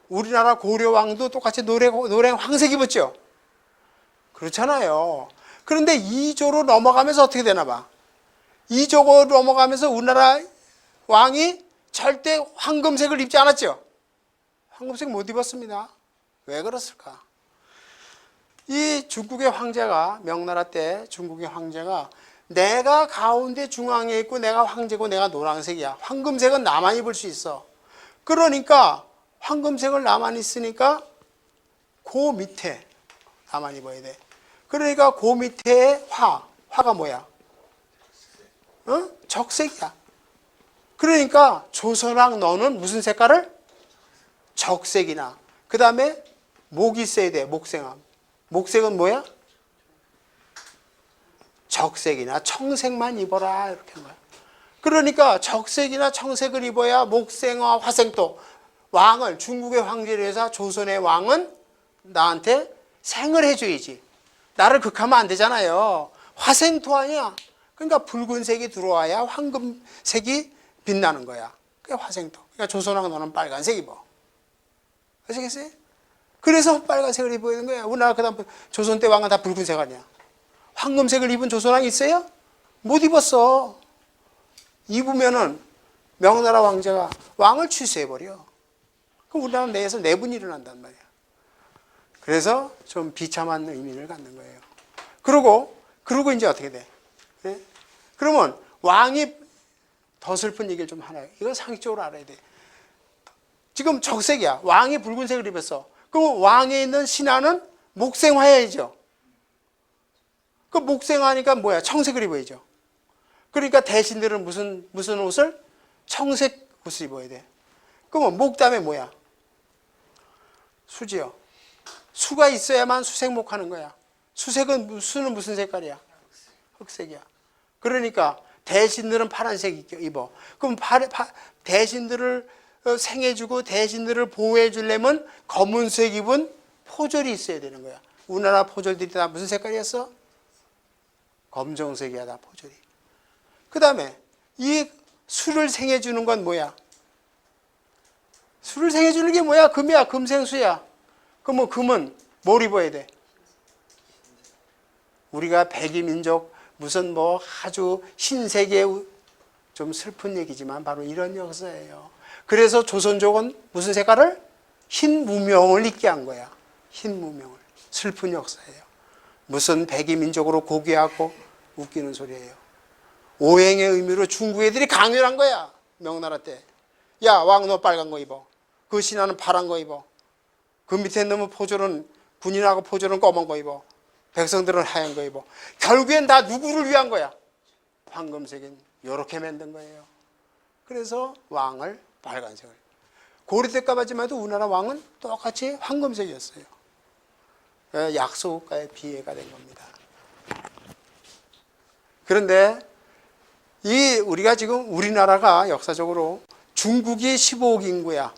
우리나라 고려 왕도 똑같이 노랑 황색 입었죠. 그렇잖아요. 그런데 이조로 넘어가면서 어떻게 되나 봐. 이조로 넘어가면서 우리나라 왕이 절대 황금색을 입지 않았죠. 황금색 못 입었습니다. 왜 그랬을까? 이 중국의 황제가, 명나라 때 중국의 황제가 내가 가운데 중앙에 있고 내가 황제고 내가 노란색이야. 황금색은 나만 입을 수 있어. 그러니까 황금색을 나만 있으니까 그 밑에 나만 입어야 돼. 그러니까 그 밑에 화가 뭐야? 적색이야. 그러니까 조선왕 너는 무슨 색깔을? 적색이나. 그 다음에 목이 있어야 돼. 목생함. 목색은 뭐야? 적색이나 청색만 입어라. 이렇게 한 거야. 그러니까 적색이나 청색을 입어야 목생화, 화생토, 왕을, 중국의 황제를 해서 조선의 왕은 나한테 생을 해줘야지. 나를 극하면 안 되잖아요. 화생토 아니야. 그러니까 붉은색이 들어와야 황금색이 빛나는 거야. 그게 화생토. 그러니까 조선왕 너는 빨간색 입어. 아시겠어요? 그래서 빨간색을 입어야 되는 거야. 우리나라 그 다음 조선 때 왕은 다 붉은색 아니야. 황금색을 입은 조선왕 있어요? 못 입었어. 입으면은 명나라 왕자가 왕을 취소해버려. 그럼 우리나라 내에서 내분이 일어난단 말이야. 그래서 좀 비참한 의미를 갖는 거예요. 그러고 이제 어떻게 돼? 네? 그러면 왕이 더 슬픈 얘기를 좀 하나 해요. 이건 상식적으로 알아야 돼. 지금 적색이야. 왕이 붉은색을 입었어. 그럼 왕에 있는 신하는 목생화야죠. 그 목생화니까 뭐야? 청색을 입어야죠. 그러니까 대신들은 무슨 옷을? 청색 옷을 입어야 돼. 그러면 목담에 뭐야? 수지요. 수가 있어야만 수색목 하는 거야. 수는 무슨 색깔이야? 흑색이야. 그러니까 대신들은 파란색 입어. 그럼 대신들을 생해주고 대신들을 보호해주려면 검은색 입은 포졸이 있어야 되는 거야. 우리나라 포졸들이 다 무슨 색깔이었어? 검정색이야, 다 포졸이. 그 다음에 이 수를 생해주는 건 뭐야? 수를 생해주는 게 뭐야? 금이야, 금생수야. 그럼 금은 뭘 입어야 돼? 우리가 백이민족 무슨 아주 흰색의 좀 슬픈 얘기지만 바로 이런 역사예요. 그래서 조선족은 무슨 색깔을? 흰 무명을 입게 한 거야. 흰 무명을. 슬픈 역사예요. 무슨 백이민족으로 고귀하고 웃기는 소리예요. 오행의 의미로 중국 애들이 강요한 거야. 명나라 때. 야, 왕 너 빨간 거 입어. 그 신하는 파란 거 입어. 그 밑에 있는 포졸은 군인하고 포졸은 검은 거 입어. 백성들은 하얀 거 입어. 결국엔 다 누구를 위한 거야? 황금색인 요렇게 만든 거예요. 그래서 왕을 빨간색을. 고려 때까지만 해도 우리나라 왕은 똑같이 황금색이었어요. 약소국가의 비애가 된 겁니다. 그런데 우리가 지금 우리나라가 역사적으로 중국이 15억 인구야.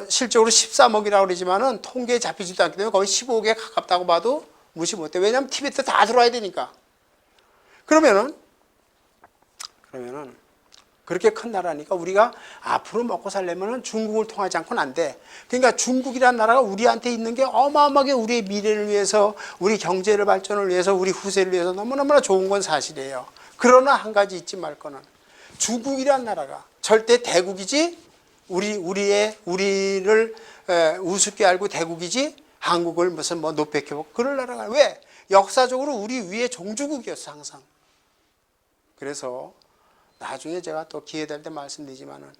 실적으로 13억이라고 그러지만은 통계에 잡히지도 않기 때문에 거의 15억에 가깝다고 봐도 무시 못해. 왜냐하면 티베트 다 들어와야 되니까. 그러면은 그렇게 큰 나라니까 우리가 앞으로 먹고 살려면은 중국을 통하지 않고는 안 돼. 그러니까 중국이라는 나라가 우리한테 있는 게 어마어마하게 우리의 미래를 위해서, 우리 경제를 발전을 위해서, 우리 후세를 위해서 너무너무나 좋은 건 사실이에요. 그러나 한 가지 잊지 말 거는 중국이라는 나라가 절대 대국이지, 우리를 우습게 알고 대국이지 한국을 무슨 노폐해보고 그럴 나라가 왜? 역사적으로 우리 위에 종주국이었어 항상. 그래서 나중에 제가 또 기회 될 때 말씀드리지만은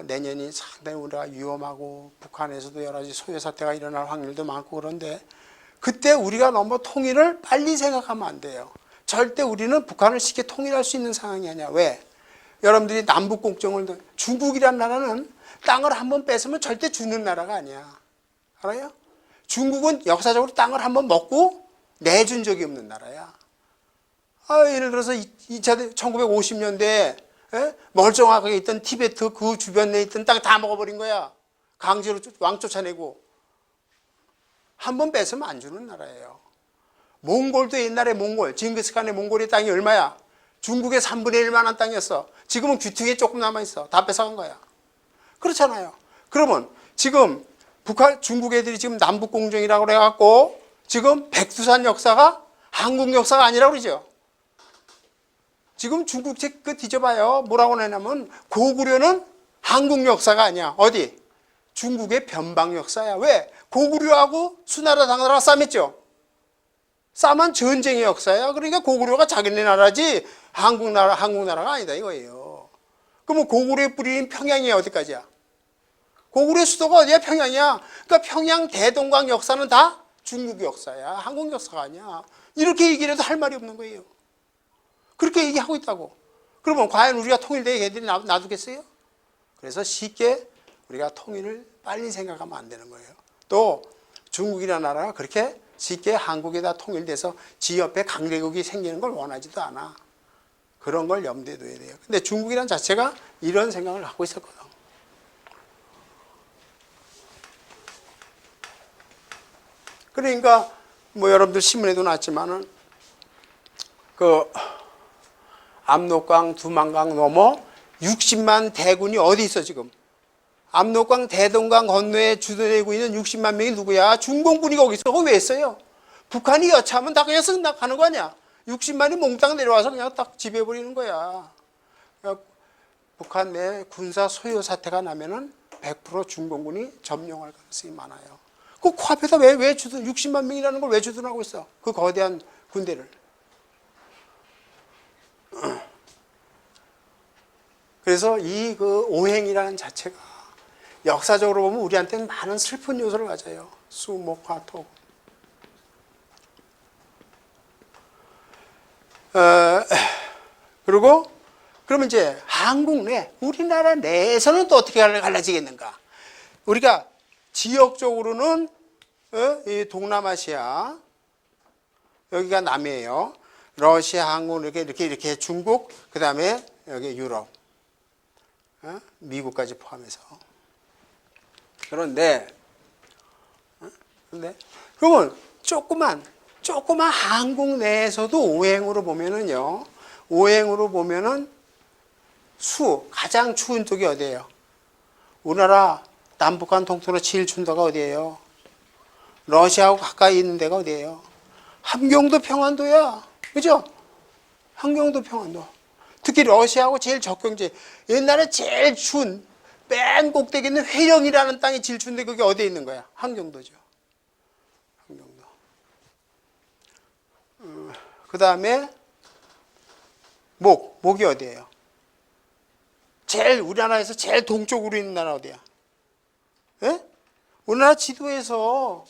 내년이 상당히 우리가 위험하고 북한에서도 여러 가지 소요 사태가 일어날 확률도 많고 그런데 그때 우리가 너무 통일을 빨리 생각하면 안 돼요. 절대 우리는 북한을 쉽게 통일할 수 있는 상황이 아니야. 왜? 여러분들이 남북 공정을 중국이란 나라는 땅을 한번 뺏으면 절대 주는 나라가 아니야. 알아요? 중국은 역사적으로 땅을 한번 먹고 내준 적이 없는 나라야. 예를 들어서 1950년대에 멀쩡하게 있던 티베트 그 주변에 있던 땅 다 먹어버린 거야. 강제로 왕 쫓아내고. 한번 뺏으면 안 주는 나라예요. 몽골도 옛날에 징기스칸의 몽골의 땅이 얼마야? 중국의 3분의 1만한 땅이었어. 지금은 귀퉁이에 조금 남아있어. 다 뺏어간 거야. 그렇잖아요. 그러면 지금 중국 애들이 지금 남북공정이라고 그래갖고 지금 백두산 역사가 한국 역사가 아니라고 그러죠. 지금 중국 책 뒤져봐요. 뭐라고 내냐면 고구려는 한국 역사가 아니야. 어디? 중국의 변방 역사야. 왜? 고구려하고 수나라 당나라가 싸맸죠. 싸만 전쟁의 역사야. 그러니까 고구려가 자기네 나라지 한국 나라가 아니다 이거예요. 그러면 고구려의 뿌리인 평양이 어디까지야? 고구려 수도가 어디야? 평양이야. 그러니까 평양 대동강 역사는 다 중국 역사야. 한국 역사가 아니야. 이렇게 얘기를 해도 할 말이 없는 거예요. 그렇게 얘기하고 있다고. 그러면 과연 우리가 통일되게 걔들이 놔두겠어요? 그래서 쉽게 우리가 통일을 빨리 생각하면 안 되는 거예요. 또 중국이라는 나라가 그렇게 쉽게 한국에다 통일돼서 지 옆에 강대국이 생기는 걸 원하지도 않아. 그런 걸 염두에 둬야 돼요. 근데 중국이란 자체가 이런 생각을 갖고 있었거든. 그러니까 뭐 여러분들 신문에도 났지만은 그 압록강, 두만강 넘어 60만 대군이 어디 있어 지금? 압록강, 대동강 건너에 주둔하고 있는 60만 명이 누구야? 중공군이 거기 있어. 거기 왜 있어요? 북한이 여차하면 다 그냥 승낙하는 거 아니야? 60만이 몽땅 내려와서 그냥 딱 지배해버리는 거야. 그러니까 북한 내 군사 소요 사태가 나면은 100% 중공군이 점령할 가능성이 많아요. 그 코앞에다 왜 주둔, 60만 명이라는 걸 왜 주둔하고 있어? 그 거대한 군대를. 그래서 이 그 오행이라는 자체가 역사적으로 보면 우리한테는 많은 슬픈 요소를 가져요. 수, 목, 화, 토. 그리고 그러면 이제 한국 내, 우리나라 내에서는 또 어떻게 갈라지겠는가? 우리가 지역적으로는 이 동남아시아, 여기가 남이에요. 러시아, 한국 이렇게 중국, 그 다음에 여기 유럽, 미국까지 포함해서. 그런데 그러면 조그만 한국 내에서도 오행으로 보면은요, 가장 추운 쪽이 어디예요? 우리나라 남북한 통틀어 제일 추운 데가 어디예요? 러시아하고 가까이 있는 데가 어디예요? 함경도 평안도야. 그죠? 함경도 평안도. 특히 러시아하고 제일 접경지. 옛날에 제일 추운 맨 꼭대기 있는 회령이라는 땅이 제일 추운데 그게 어디에 있는 거야? 함경도죠. 함경도. 그 다음에 목이 어디예요? 우리나라에서 제일 동쪽으로 있는 나라 어디야? 예? 우리나라 지도에서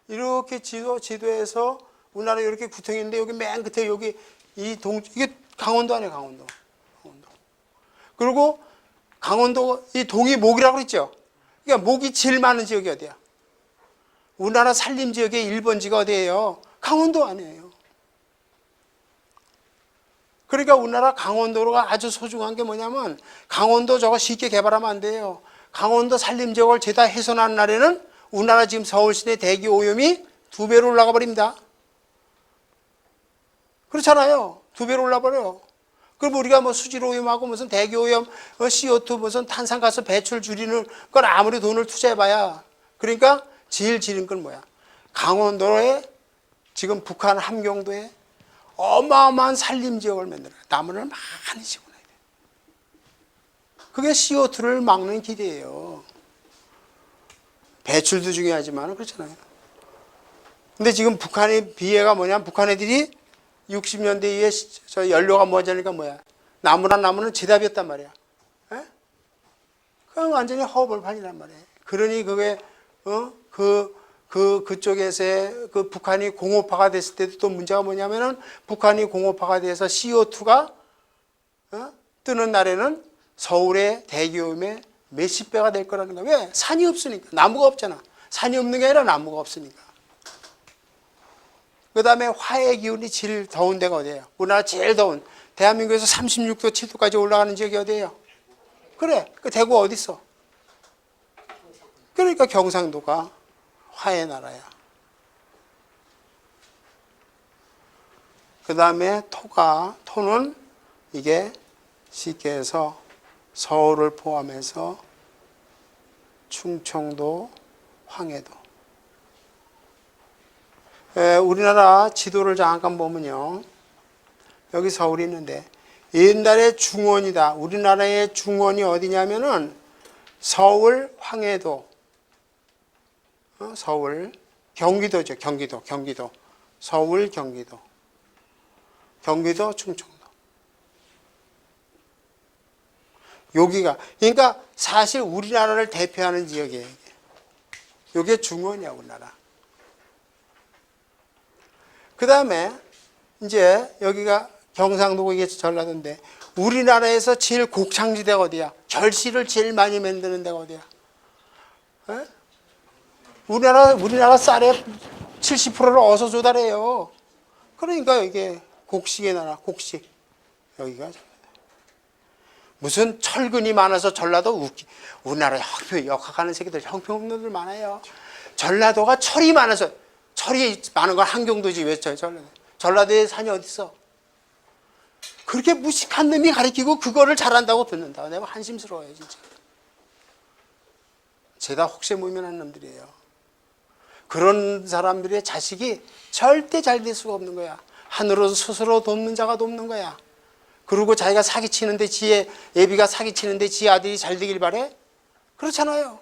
이렇게 지도에서 우리나라 이렇게 구멍이 있는데 여기 맨 끝에 여기 이게 강원도 아니에요, 강원도. 그리고 강원도 이 동이 목이라고 그랬죠. 그러니까 목이 제일 많은 지역이 어디야? 우리나라 산림 지역의 1번지가 어디예요? 강원도 아니에요. 그러니까 우리나라 강원도가 아주 소중한 게 뭐냐면 강원도 저거 쉽게 개발하면 안 돼요. 강원도 산림 지역을 죄다 훼손하는 날에는 우리나라 지금 서울 시내 대기 오염이 2배로 올라가 버립니다. 그렇잖아요. 2배로 올라버려요. 그럼 우리가 뭐 수질 오염하고 무슨 대기 오염, CO2 무슨 탄산가스 배출 줄이는 건 아무리 돈을 투자해봐야. 그러니까 제일 지른 건 뭐야? 강원도에 지금 북한 함경도에 어마어마한 산림지역을 만들어요. 나무를 많이 심어놔야 돼. 그게 CO2를 막는 길이에요. 배출도 중요하지만 그렇잖아요. 근데 지금 북한의 비애가 뭐냐면 북한 애들이 60년대 이후에 저 연료가 모자라니까 뭐야? 나무는 제답이었단 말이야. 에? 그건 완전히 허벌판이란 말이에요. 그러니 그게 그쪽에서의 그 북한이 공업화가 됐을 때도 또 문제가 뭐냐면은 북한이 공업화가 돼서 CO2가 뜨는 날에는 서울의 대기오염의 몇십 배가 될 거라는 거야. 왜? 산이 없으니까. 나무가 없잖아. 산이 없는 게 아니라 나무가 없으니까. 그 다음에 화해 기온이 제일 더운 데가 어디예요? 우리나라 제일 더운 대한민국에서 36도, 7도까지 올라가는 지역이 어디예요? 그래, 그 대구 어디 있어? 그러니까 경상도가 화해 나라야. 그 다음에 토는 이게 쉽게 해서 서울을 포함해서 충청도, 황해도. 우리나라 지도를 잠깐 보면요. 여기 서울이 있는데 옛날에 중원이다. 우리나라의 중원이 어디냐면은 서울, 황해도, 서울, 경기도죠. 경기도. 서울, 경기도, 충청도. 여기가 그러니까 사실 우리나라를 대표하는 지역이에요. 이게 중원이야, 우리나라. 그 다음에 이제 여기가 경상도고 이게 전라도인데 우리나라에서 제일 곡창지대가 어디야? 결실을 제일 많이 만드는 데가 어디야? 에? 우리나라 쌀의 70%를 어서 조달해요. 그러니까 이게 곡식의 나라, 곡식. 여기가 무슨 철근이 많아서 전라도 우리나라에 역학하는 새끼들 형편없는 많아요. 전라도가 철이 많아서 철이 많은 건 한경도지 왜 전라도에 산이 어디 있어? 그렇게 무식한 놈이 가르치고 그거를 잘한다고 듣는다. 내가 한심스러워요 진짜. 죄다 혹세무민한 놈들이에요. 그런 사람들의 자식이 절대 잘 될 수가 없는 거야. 하늘로 스스로 돕는 자가 돕는 거야. 그리고 자기가 사기치는데 지의 애비가 사기치는데 지 아들이 잘 되길 바래? 그렇잖아요.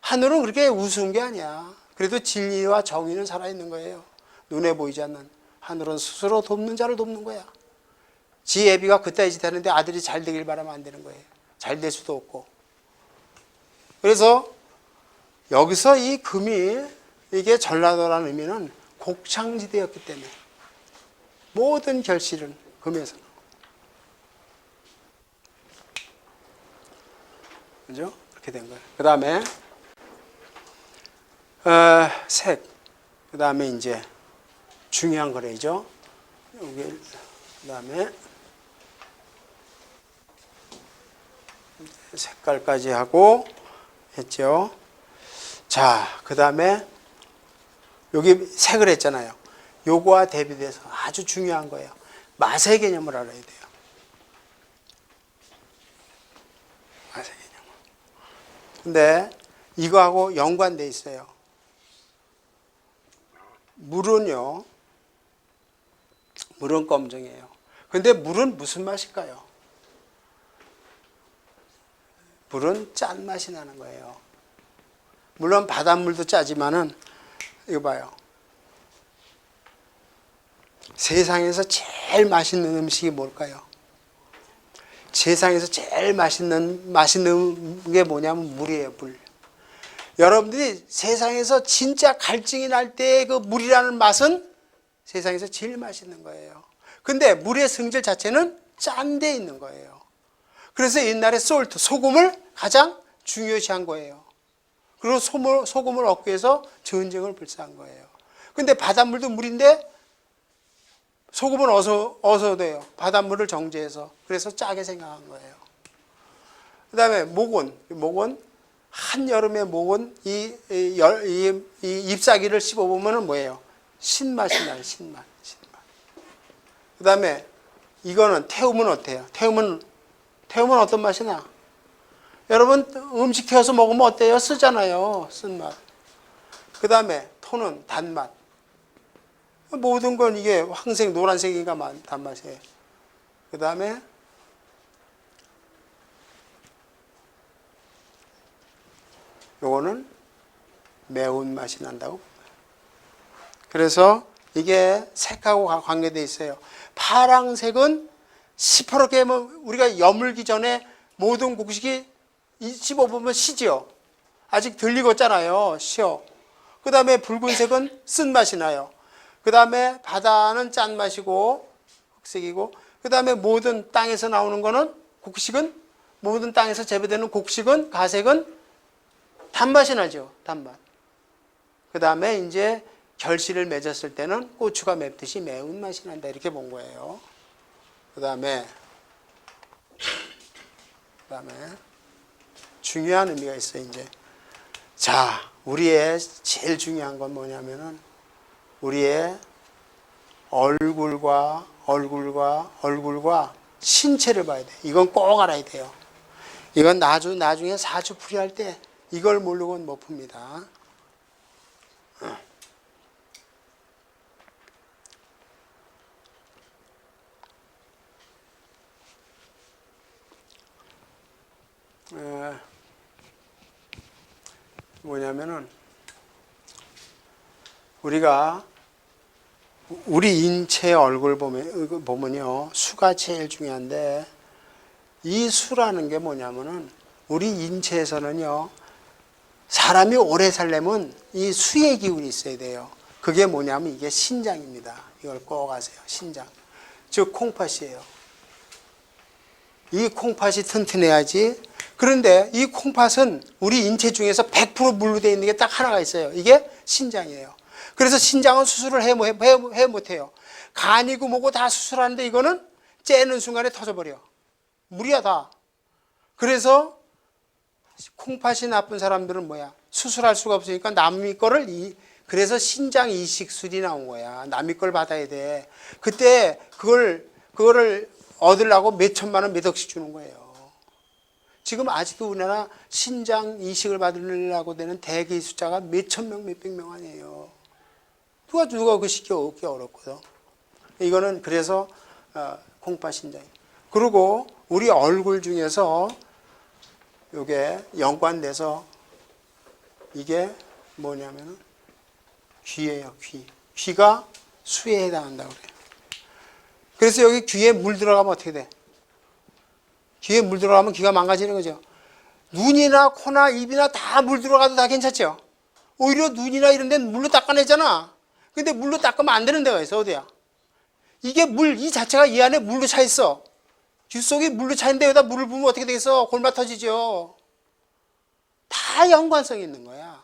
하늘은 그렇게 우스운 게 아니야. 그래도 진리와 정의는 살아있는 거예요. 눈에 보이지 않는. 하늘은 스스로 돕는 자를 돕는 거야. 지 애비가 그따위 짓 하는데 아들이 잘 되길 바라면 안 되는 거예요. 잘 될 수도 없고. 그래서 여기서 이 금이 이게 전라도라는 의미는 곡창지대였기 때문에 모든 결실은 금에서. 그죠? 그렇게 된 거예요. 그 다음에 색. 그 다음에 이제 중요한 거래죠. 여기 그 다음에 색깔까지 하고 했죠. 자, 그 다음에 여기 색을 했잖아요. 요거와 대비돼서 아주 중요한 거예요. 맛의 개념을 알아야 돼요. 맛의 개념. 근데 이거하고 연관돼 있어요. 물은요, 물은 검정이에요. 근데 물은 무슨 맛일까요? 물은 짠맛이 나는 거예요. 물론 바닷물도 짜지만은 이거 봐요. 세상에서 제일 맛있는 음식이 뭘까요? 세상에서 제일 맛있는 게 뭐냐면 물이에요, 물. 여러분들이 세상에서 진짜 갈증이 날 때 그 물이라는 맛은 세상에서 제일 맛있는 거예요. 근데 물의 성질 자체는 짠 데 있는 거예요. 그래서 옛날에 솔트, 소금을 가장 중요시한 거예요. 그리고 소금을 얻기 위해서 전쟁을 불사한 거예요. 근데 바닷물도 물인데 소금은 어서 돼요. 바닷물을 정제해서. 그래서 짜게 생각한 거예요. 그 다음에 목은 한여름에 목은 이 잎사귀를 씹어보면 뭐예요? 신맛이 나요. 신맛. 그 다음에 이거는 태우면 어때요? 태우면 어떤 맛이 나? 여러분 음식 태워서 먹으면 어때요? 쓰잖아요. 쓴맛. 그 다음에 토는 단맛. 모든 건 이게 황색, 노란색이니까 단맛이에요. 그 다음에 요거는 매운맛이 난다고. 그래서 이게 색하고 관계되어 있어요. 파랑색은 시퍼렇게 우리가 여물기 전에 모든 곡식이 씹어보면 시죠. 아직 덜 익었잖아요. 시어. 그 다음에 붉은색은 쓴맛이 나요. 그 다음에 바다는 짠맛이고 흑색이고, 그 다음에 모든 땅에서 나오는 거는 곡식은, 모든 땅에서 재배되는 곡식은, 가색은 단맛이 나죠. 단맛. 그 다음에 이제 결실을 맺었을 때는 고추가 맵듯이 매운맛이 난다. 이렇게 본 거예요. 그 다음에 중요한 의미가 있어요. 이제 자, 우리의 제일 중요한 건 뭐냐면은 우리의 얼굴과 신체를 봐야 돼. 이건 꼭 알아야 돼요. 이건 나중에 사주풀이할 때 이걸 모르고는 못 풉니다. 뭐냐면은 우리 인체 얼굴 보면요, 수가 제일 중요한데, 이 수라는 게 뭐냐면은 우리 인체에서는요, 사람이 오래 살려면 이 수의 기운이 있어야 돼요. 그게 뭐냐면 이게 신장입니다. 이걸 꼭 아세요. 신장. 즉 콩팥이에요. 이 콩팥이 튼튼해야지. 그런데 이 콩팥은 우리 인체 중에서 100% 물로 되어 있는 게 딱 하나가 있어요. 이게 신장이에요. 그래서 신장은 수술을 해 못해요. 간이고 뭐고 다 수술하는데 이거는 째는 순간에 터져버려. 물이야 다. 그래서 콩팥이 나쁜 사람들은 뭐야? 수술할 수가 없으니까 남의 거를 그래서 신장 이식술이 나온 거야. 남의 걸 받아야 돼. 그때 그거를 얻으려고 몇 천만 원 몇 억씩 주는 거예요. 지금 아직도 우리나라 신장 이식을 받으려고 되는 대기 숫자가 몇천 명, 몇백 명 아니에요. 누가 그거 시키기 어렵거든. 이거는 그래서 콩팥 신장. 그리고 우리 얼굴 중에서 이게 연관돼서 이게 뭐냐면은 귀예요, 귀. 귀가 수에 해당한다고 그래요. 그래서 여기 귀에 물 들어가면 어떻게 돼? 귀에 물 들어가면 귀가 망가지는 거죠. 눈이나 코나 입이나 다 물 들어가도 다 괜찮죠? 오히려 눈이나 이런 데는 물로 닦아내잖아. 근데 물로 닦으면 안 되는 데가 있어. 어디야? 이게 이 자체가 이 안에 물로 차 있어. 귀 속이 물로 차 있는데 여기다 물을 부으면 어떻게 되겠어? 골마 터지죠. 다 연관성이 있는 거야.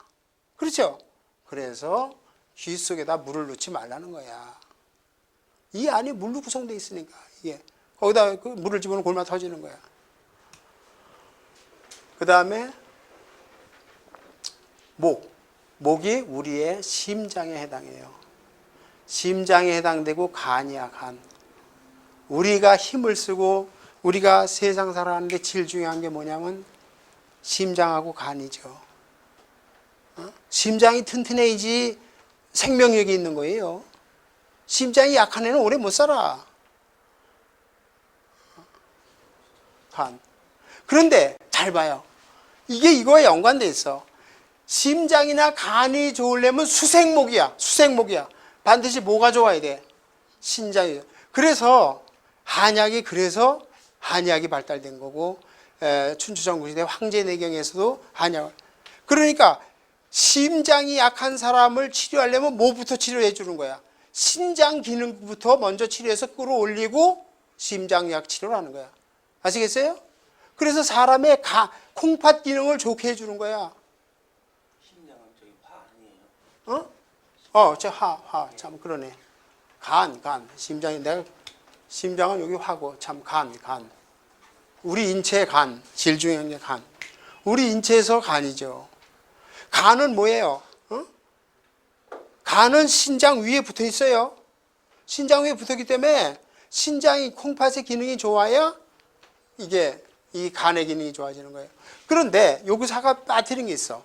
그렇죠? 그래서 귀 속에다 물을 넣지 말라는 거야. 이 안이 물로 구성되어 있으니까 이게 거기다 그 물을 집어넣으면 골마 터지는 거야. 그 다음에 목이 우리의 심장에 해당해요. 심장에 해당되고 간이야, 간. 우리가 힘을 쓰고 우리가 세상 살아가는데 제일 중요한 게 뭐냐면 심장하고 간이죠. 심장이 튼튼해야지 생명력이 있는 거예요. 심장이 약한 애는 오래 못 살아. 간. 그런데 잘 봐요. 이게 이거에 연관돼 있어. 심장이나 간이 좋으려면 수생목이야. 수생목이야. 반드시 뭐가 좋아야 돼? 신장이. 그래서 한약이 발달된 거고 춘추전국시대 황제내경에서도 한약. 그러니까 심장이 약한 사람을 치료하려면 뭐부터 치료해 주는 거야? 신장 기능부터 먼저 치료해서 끌어올리고 심장약 치료를 하는 거야. 아시겠어요? 그래서 사람의 콩팥 기능을 좋게 해주는 거야. 심장은 저기 화 아니에요? 참 그러네. 심장은 여기 화고, 참 간. 우리 인체의 간, 제일 중요한 게 간. 우리 인체에서 간이죠. 간은 뭐예요? 간은 신장 위에 붙어 있어요. 신장 위에 붙었기 때문에 신장이 콩팥의 기능이 좋아야 이게 이 간의 기능이 좋아지는 거예요. 그런데 여기서 빠뜨린 게 있어.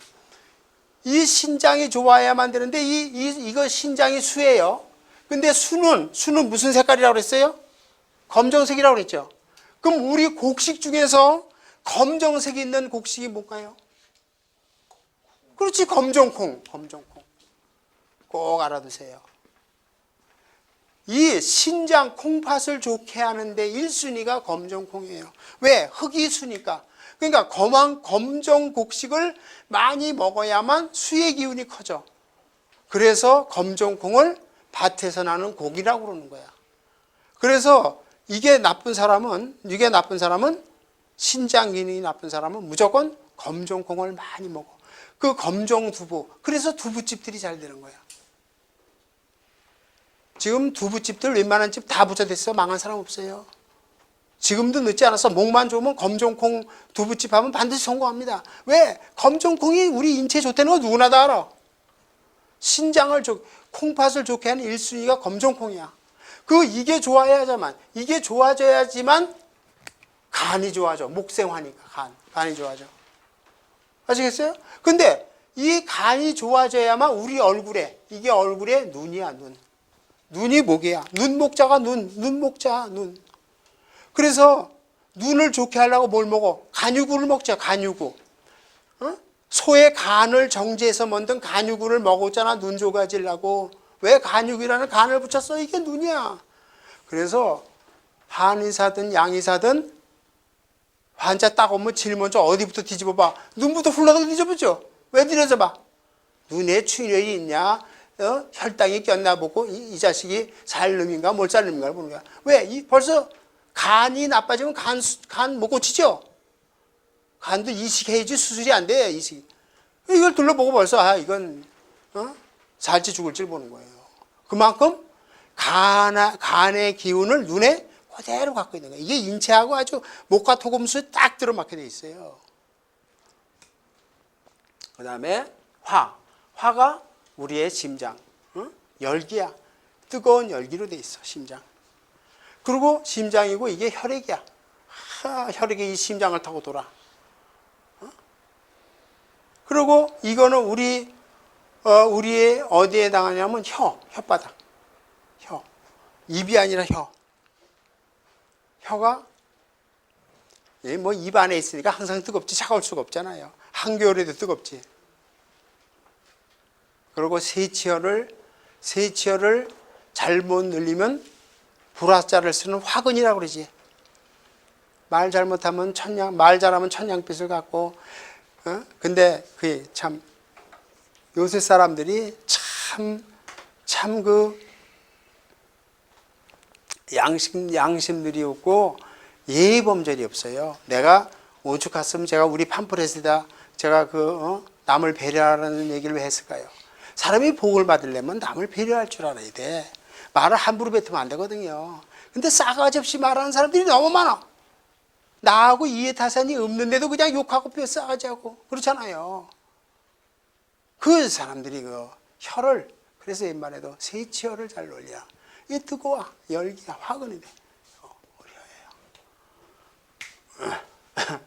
이 신장이 좋아야만 되는데 이거 신장이 수예요. 근데 수는 무슨 색깔이라고 그랬어요? 검정색이라고 그랬죠. 그럼 우리 곡식 중에서 검정색이 있는 곡식이 뭘까요? 그렇지, 검정콩. 꼭 알아두세요. 이 신장 콩팥을 좋게 하는데 1순위가 검정콩이에요. 왜? 흙이 수니까. 그러니까 검정 곡식을 많이 먹어야만 수의 기운이 커져. 그래서 검정콩을 밭에서 나는 고기라고 그러는 거야. 그래서 이게 나쁜 사람은 신장 기능이 나쁜 사람은 무조건 검정콩을 많이 먹어. 그 검정 두부. 그래서 두부집들이 잘 되는 거야. 지금 두부집들 웬만한 집 다 부자됐어. 망한 사람 없어요. 지금도 늦지 않았어. 목만 좋으면 검정콩 두부집 하면 반드시 성공합니다. 왜? 검정콩이 우리 인체에 좋다는 거 누구나 다 알아. 콩팥을 좋게 하는 1순위가 검정콩이야. 이게 좋아져야지만 간이 좋아져. 목생화니까 간이 좋아져. 아시겠어요? 근데 이 간이 좋아져야만 우리 얼굴에, 이게 얼굴에 눈이야, 눈. 눈이 목이야. 눈목자가 눈목자. 그래서 눈을 좋게 하려고 뭘 먹어? 간유구를 먹자, 간유구. 소의 간을 정제해서 만든 간유구를 먹었잖아, 눈 좋아지려고. 왜 간유구라는 간을 붙였어? 이게 눈이야. 그래서 한의사든 양의사든 환자 딱 오면 제일 먼저 어디부터 뒤집어봐? 눈부터 훌러덩 뒤집어줘. 왜 뒤집어봐? 눈에 출혈이 있냐? 혈당이 꼈나 보고 이 자식이 살 놈인가 못 살 놈인가를 보는 거야. 왜? 벌써 간이 나빠지면 간 못 고치죠? 간도 이식해야지 수술이 안 돼, 이식. 이걸 둘러보고 벌써 이건 살지 죽을지 보는 거예요. 그만큼 간의 기운을 눈에 그대로 갖고 있는 거예요. 이게 인체하고 아주 목과 토금수에 딱 들어맞게 돼 있어요. 그 다음에 화가 우리의 심장, 응? 열기야. 뜨거운 열기로 돼 있어, 심장. 그리고 심장이고 이게 혈액이야. 혈액이 이 심장을 타고 돌아. 그리고 이거는 우리의 어디에 해당하냐면 혓바닥. 입이 아니라 혀가 뭐 입 안에 있으니까 항상 뜨겁지 차가울 수가 없잖아요. 한겨울에도 뜨겁지. 그리고 세치혈을 잘못 늘리면 불화자를 쓰는 화근이라고 그러지. 말 잘못하면 말 잘하면 천냥빚을 갖고. 근데 그 참 요새 사람들이 참 그 양심들이 없고 예의범절이 없어요. 내가 오죽했으면 제가 우리 팜프렛에다 제가 남을 배려하라는 얘기를 왜 했을까요? 사람이 복을 받으려면 남을 배려할 줄 알아야 돼. 말을 함부로 뱉으면 안 되거든요. 근데 싸가지 없이 말하는 사람들이 너무 많아. 나하고 이해타산이 없는데도 그냥 욕하고 싸가지하고 그렇잖아요. 그 사람들이 혀를, 그래서 옛말에도 세치혈을 잘 놀려. 이게 뜨거워. 열기가 화근이 돼. 우리 혀예요.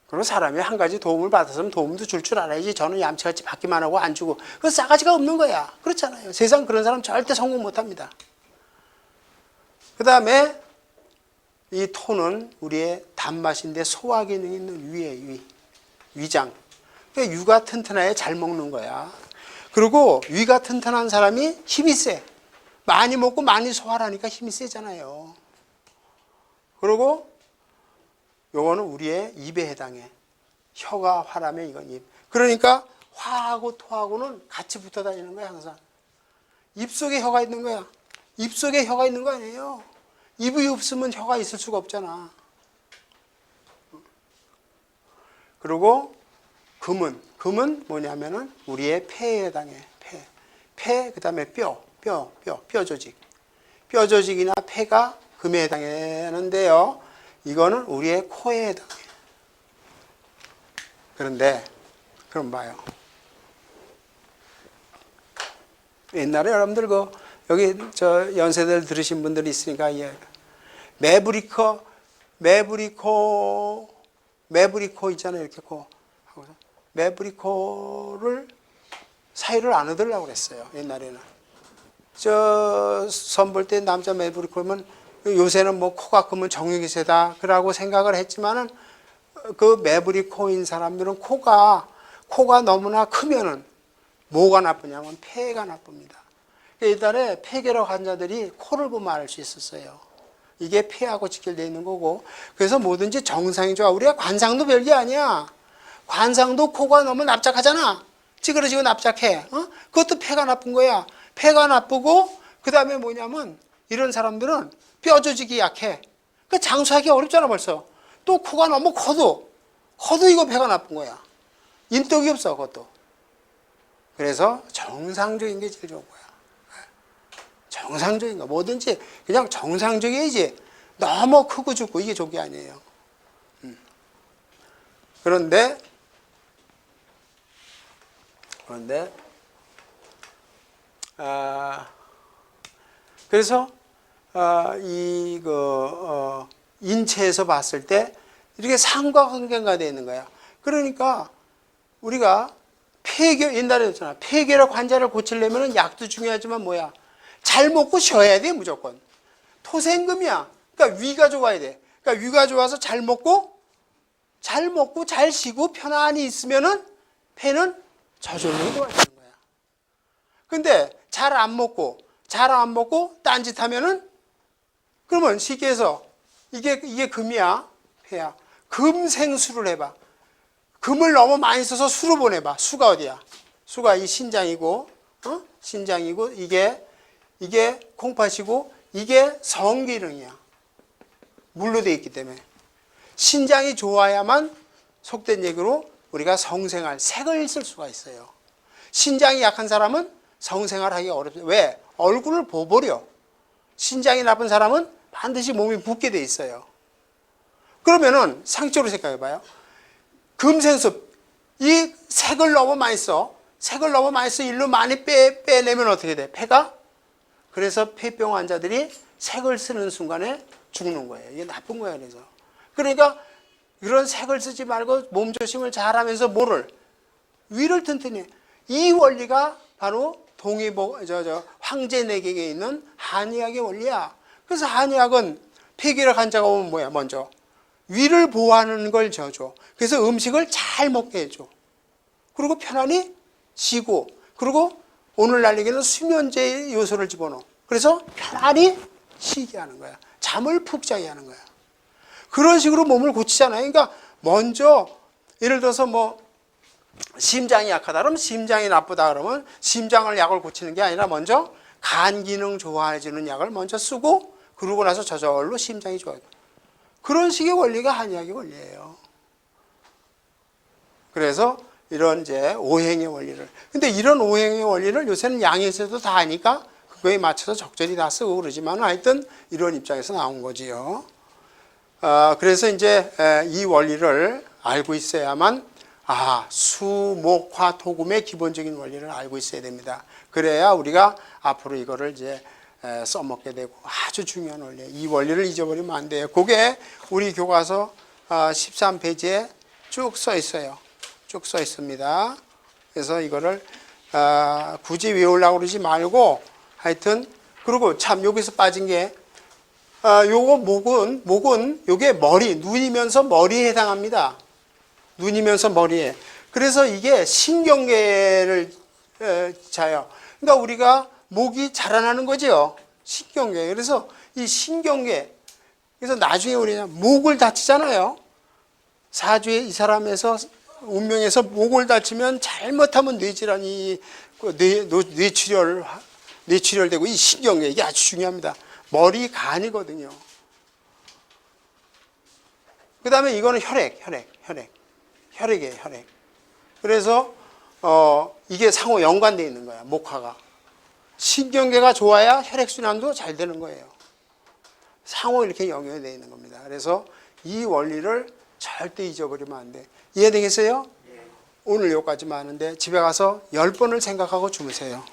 그리고 사람이 한 가지 도움을 받았으면 도움도 줄 알아야지. 저는 얌체같이 받기만 하고 안 주고. 그 싸가지가 없는 거야. 그렇잖아요. 세상 그런 사람 절대 성공 못 합니다. 그 다음에 이 토는 우리의 단맛인데 소화 기능이 있는 위장. 그러니까 위가 튼튼해야 잘 먹는 거야. 그리고 위가 튼튼한 사람이 힘이 세. 많이 먹고 많이 소화하니까 힘이 세잖아요. 그리고 요거는 우리의 입에 해당해. 혀가 화라면 이건 입. 그러니까 화하고 토하고는 같이 붙어 다니는 거야, 항상. 입속에 혀가 있는 거야. 입속에 혀가 있는 거 아니에요. 입이 없으면 혀가 있을 수가 없잖아. 그리고 금은 뭐냐면은 우리의 폐에 해당해. 폐, 그 다음에 뼈 조직. 뼈 조직이나 폐가 금에 해당하는데요. 이거는 우리의 코에 해당해. 그런데, 그럼 봐요. 옛날에 여러분들 여기 연세들 들으신 분들이 있으니까, 매브리코 있잖아요. 이렇게 매브리코를 사이를 안 얻으려고 그랬어요. 옛날에는. 선볼 때 남자 매브리코면 요새는 뭐 코가 크면 정력이 세다. 그러고 생각을 했지만은 그 매브리코인 사람들은 코가 너무나 크면은 뭐가 나쁘냐면 폐가 나쁩니다. 옛날에 폐결핵 환자들이 코를 보면 알 수 있었어요. 이게 폐하고 직결되어 있는 거고. 그래서 뭐든지 정상이 좋아. 우리가 관상도 별게 아니야. 관상도 코가 너무 납작하잖아. 찌그러지고 납작해. 그것도 폐가 나쁜 거야. 폐가 나쁘고 그 다음에 뭐냐면 이런 사람들은 뼈 조직이 약해. 그 장수하기 어렵잖아 벌써. 또 코가 너무 커도 이거 폐가 나쁜 거야. 인덕이 없어 그것도. 그래서 정상적인 게 제일 좋은 거야. 정상적인 거. 뭐든지 그냥 정상적이야지. 너무 크고 죽고 이게 좋은 게 아니에요. 그런데 그래서 인체에서 봤을 때 이렇게 상관관계가 되어 있는 거야. 그러니까 우리가 옛날에 했잖아. 폐결핵 환자를 고치려면 약도 중요하지만 뭐야? 잘 먹고 쉬어야 돼, 무조건. 토생금이야. 그러니까 위가 좋아야 돼. 그러니까 위가 좋아서 잘 먹고 잘 쉬고 편안히 있으면은 폐는 저절로 좋아지는 거야. 근데 잘 안 먹고 딴짓하면은 그러면 쉽게 해서 이게 금이야, 폐야. 금생수를 해봐. 금을 너무 많이 써서 수로 보내봐. 수가 어디야? 수가 이 신장이고, 신장이고 이게 콩팥이고 이게 성기능이야. 물로 되어 있기 때문에. 신장이 좋아야만 속된 얘기로 우리가 성생활, 색을 쓸 수가 있어요. 신장이 약한 사람은 성생활 하기가 어렵죠. 왜? 얼굴을 보버려. 신장이 나쁜 사람은 반드시 몸이 붓게 돼 있어요. 그러면은 상식적으로 생각해봐요. 금생수, 이 색을 너무 많이 써. 색을 너무 많이 써. 일로 많이 빼내면 어떻게 돼? 폐가? 그래서 폐병 환자들이 색을 쓰는 순간에 죽는 거예요. 이게 나쁜 거예요. 그래서. 그러니까 이런 색을 쓰지 말고 몸조심을 잘하면서 뭐를? 위를 튼튼히. 이 원리가 바로 황제내경에 있는 한의학의 원리야. 그래서 한의학은 폐결핵 환자가 오면 뭐야? 먼저 위를 보호하는 걸 줘줘. 그래서 음식을 잘 먹게 해줘. 그리고 편안히 쉬고, 그리고 오늘날 얘기는 수면제 요소를 집어넣어. 그래서 편안히 쉬게 하는 거야. 잠을 푹 자게 하는 거야. 그런 식으로 몸을 고치잖아요. 그러니까 먼저 예를 들어서 뭐 심장이 약하다 그러면 심장이 나쁘다 그러면 심장을 약을 고치는 게 아니라 먼저 간 기능 좋아해주는 약을 먼저 쓰고 그러고 나서 저절로 심장이 좋아요. 그런 식의 원리가 한의학의 원리예요. 그래서 이런 이제 오행의 원리를. 근데 이런 오행의 원리를 요새는 양에서도 다 하니까 그거에 맞춰서 적절히 다 쓰고 그러지만 하여튼 이런 입장에서 나온 거지요. 그래서 이제 이 원리를 알고 있어야만 수, 목, 화, 토금의 기본적인 원리를 알고 있어야 됩니다. 그래야 우리가 앞으로 이거를 이제 써먹게 되고 아주 중요한 원리예요. 이 원리를 잊어버리면 안 돼요. 그게 우리 교과서 13페이지에 쭉 써 있어요. 쭉 써 있습니다. 그래서 이거를 굳이 외우려고 그러지 말고 하여튼 그리고 참 여기서 빠진 게 요거 목은 요게 머리, 눈이면서 머리에 해당합니다. 눈이면서 머리에. 그래서 이게 신경계를 자요. 그러니까 우리가 목이 자라나는 거죠. 신경계. 그래서 이 신경계. 그래서 나중에 우리가 목을 다치잖아요. 사주에 이 사람에서 운명에서 목을 다치면 잘못하면 뇌질환이 뇌출혈되고 이 신경계 이게 아주 중요합니다. 머리 간이거든요. 그 다음에 이거는 혈액이에요, 혈액. 그래서 이게 상호 연관되어 있는 거야, 목화가. 신경계가 좋아야 혈액순환도 잘 되는 거예요. 상호 이렇게 연결되어 있는 겁니다. 그래서 이 원리를 절대 잊어버리면 안 돼. 이해되겠어요? 오늘 여기까지만 하는데 집에 가서 10번을 생각하고 주무세요.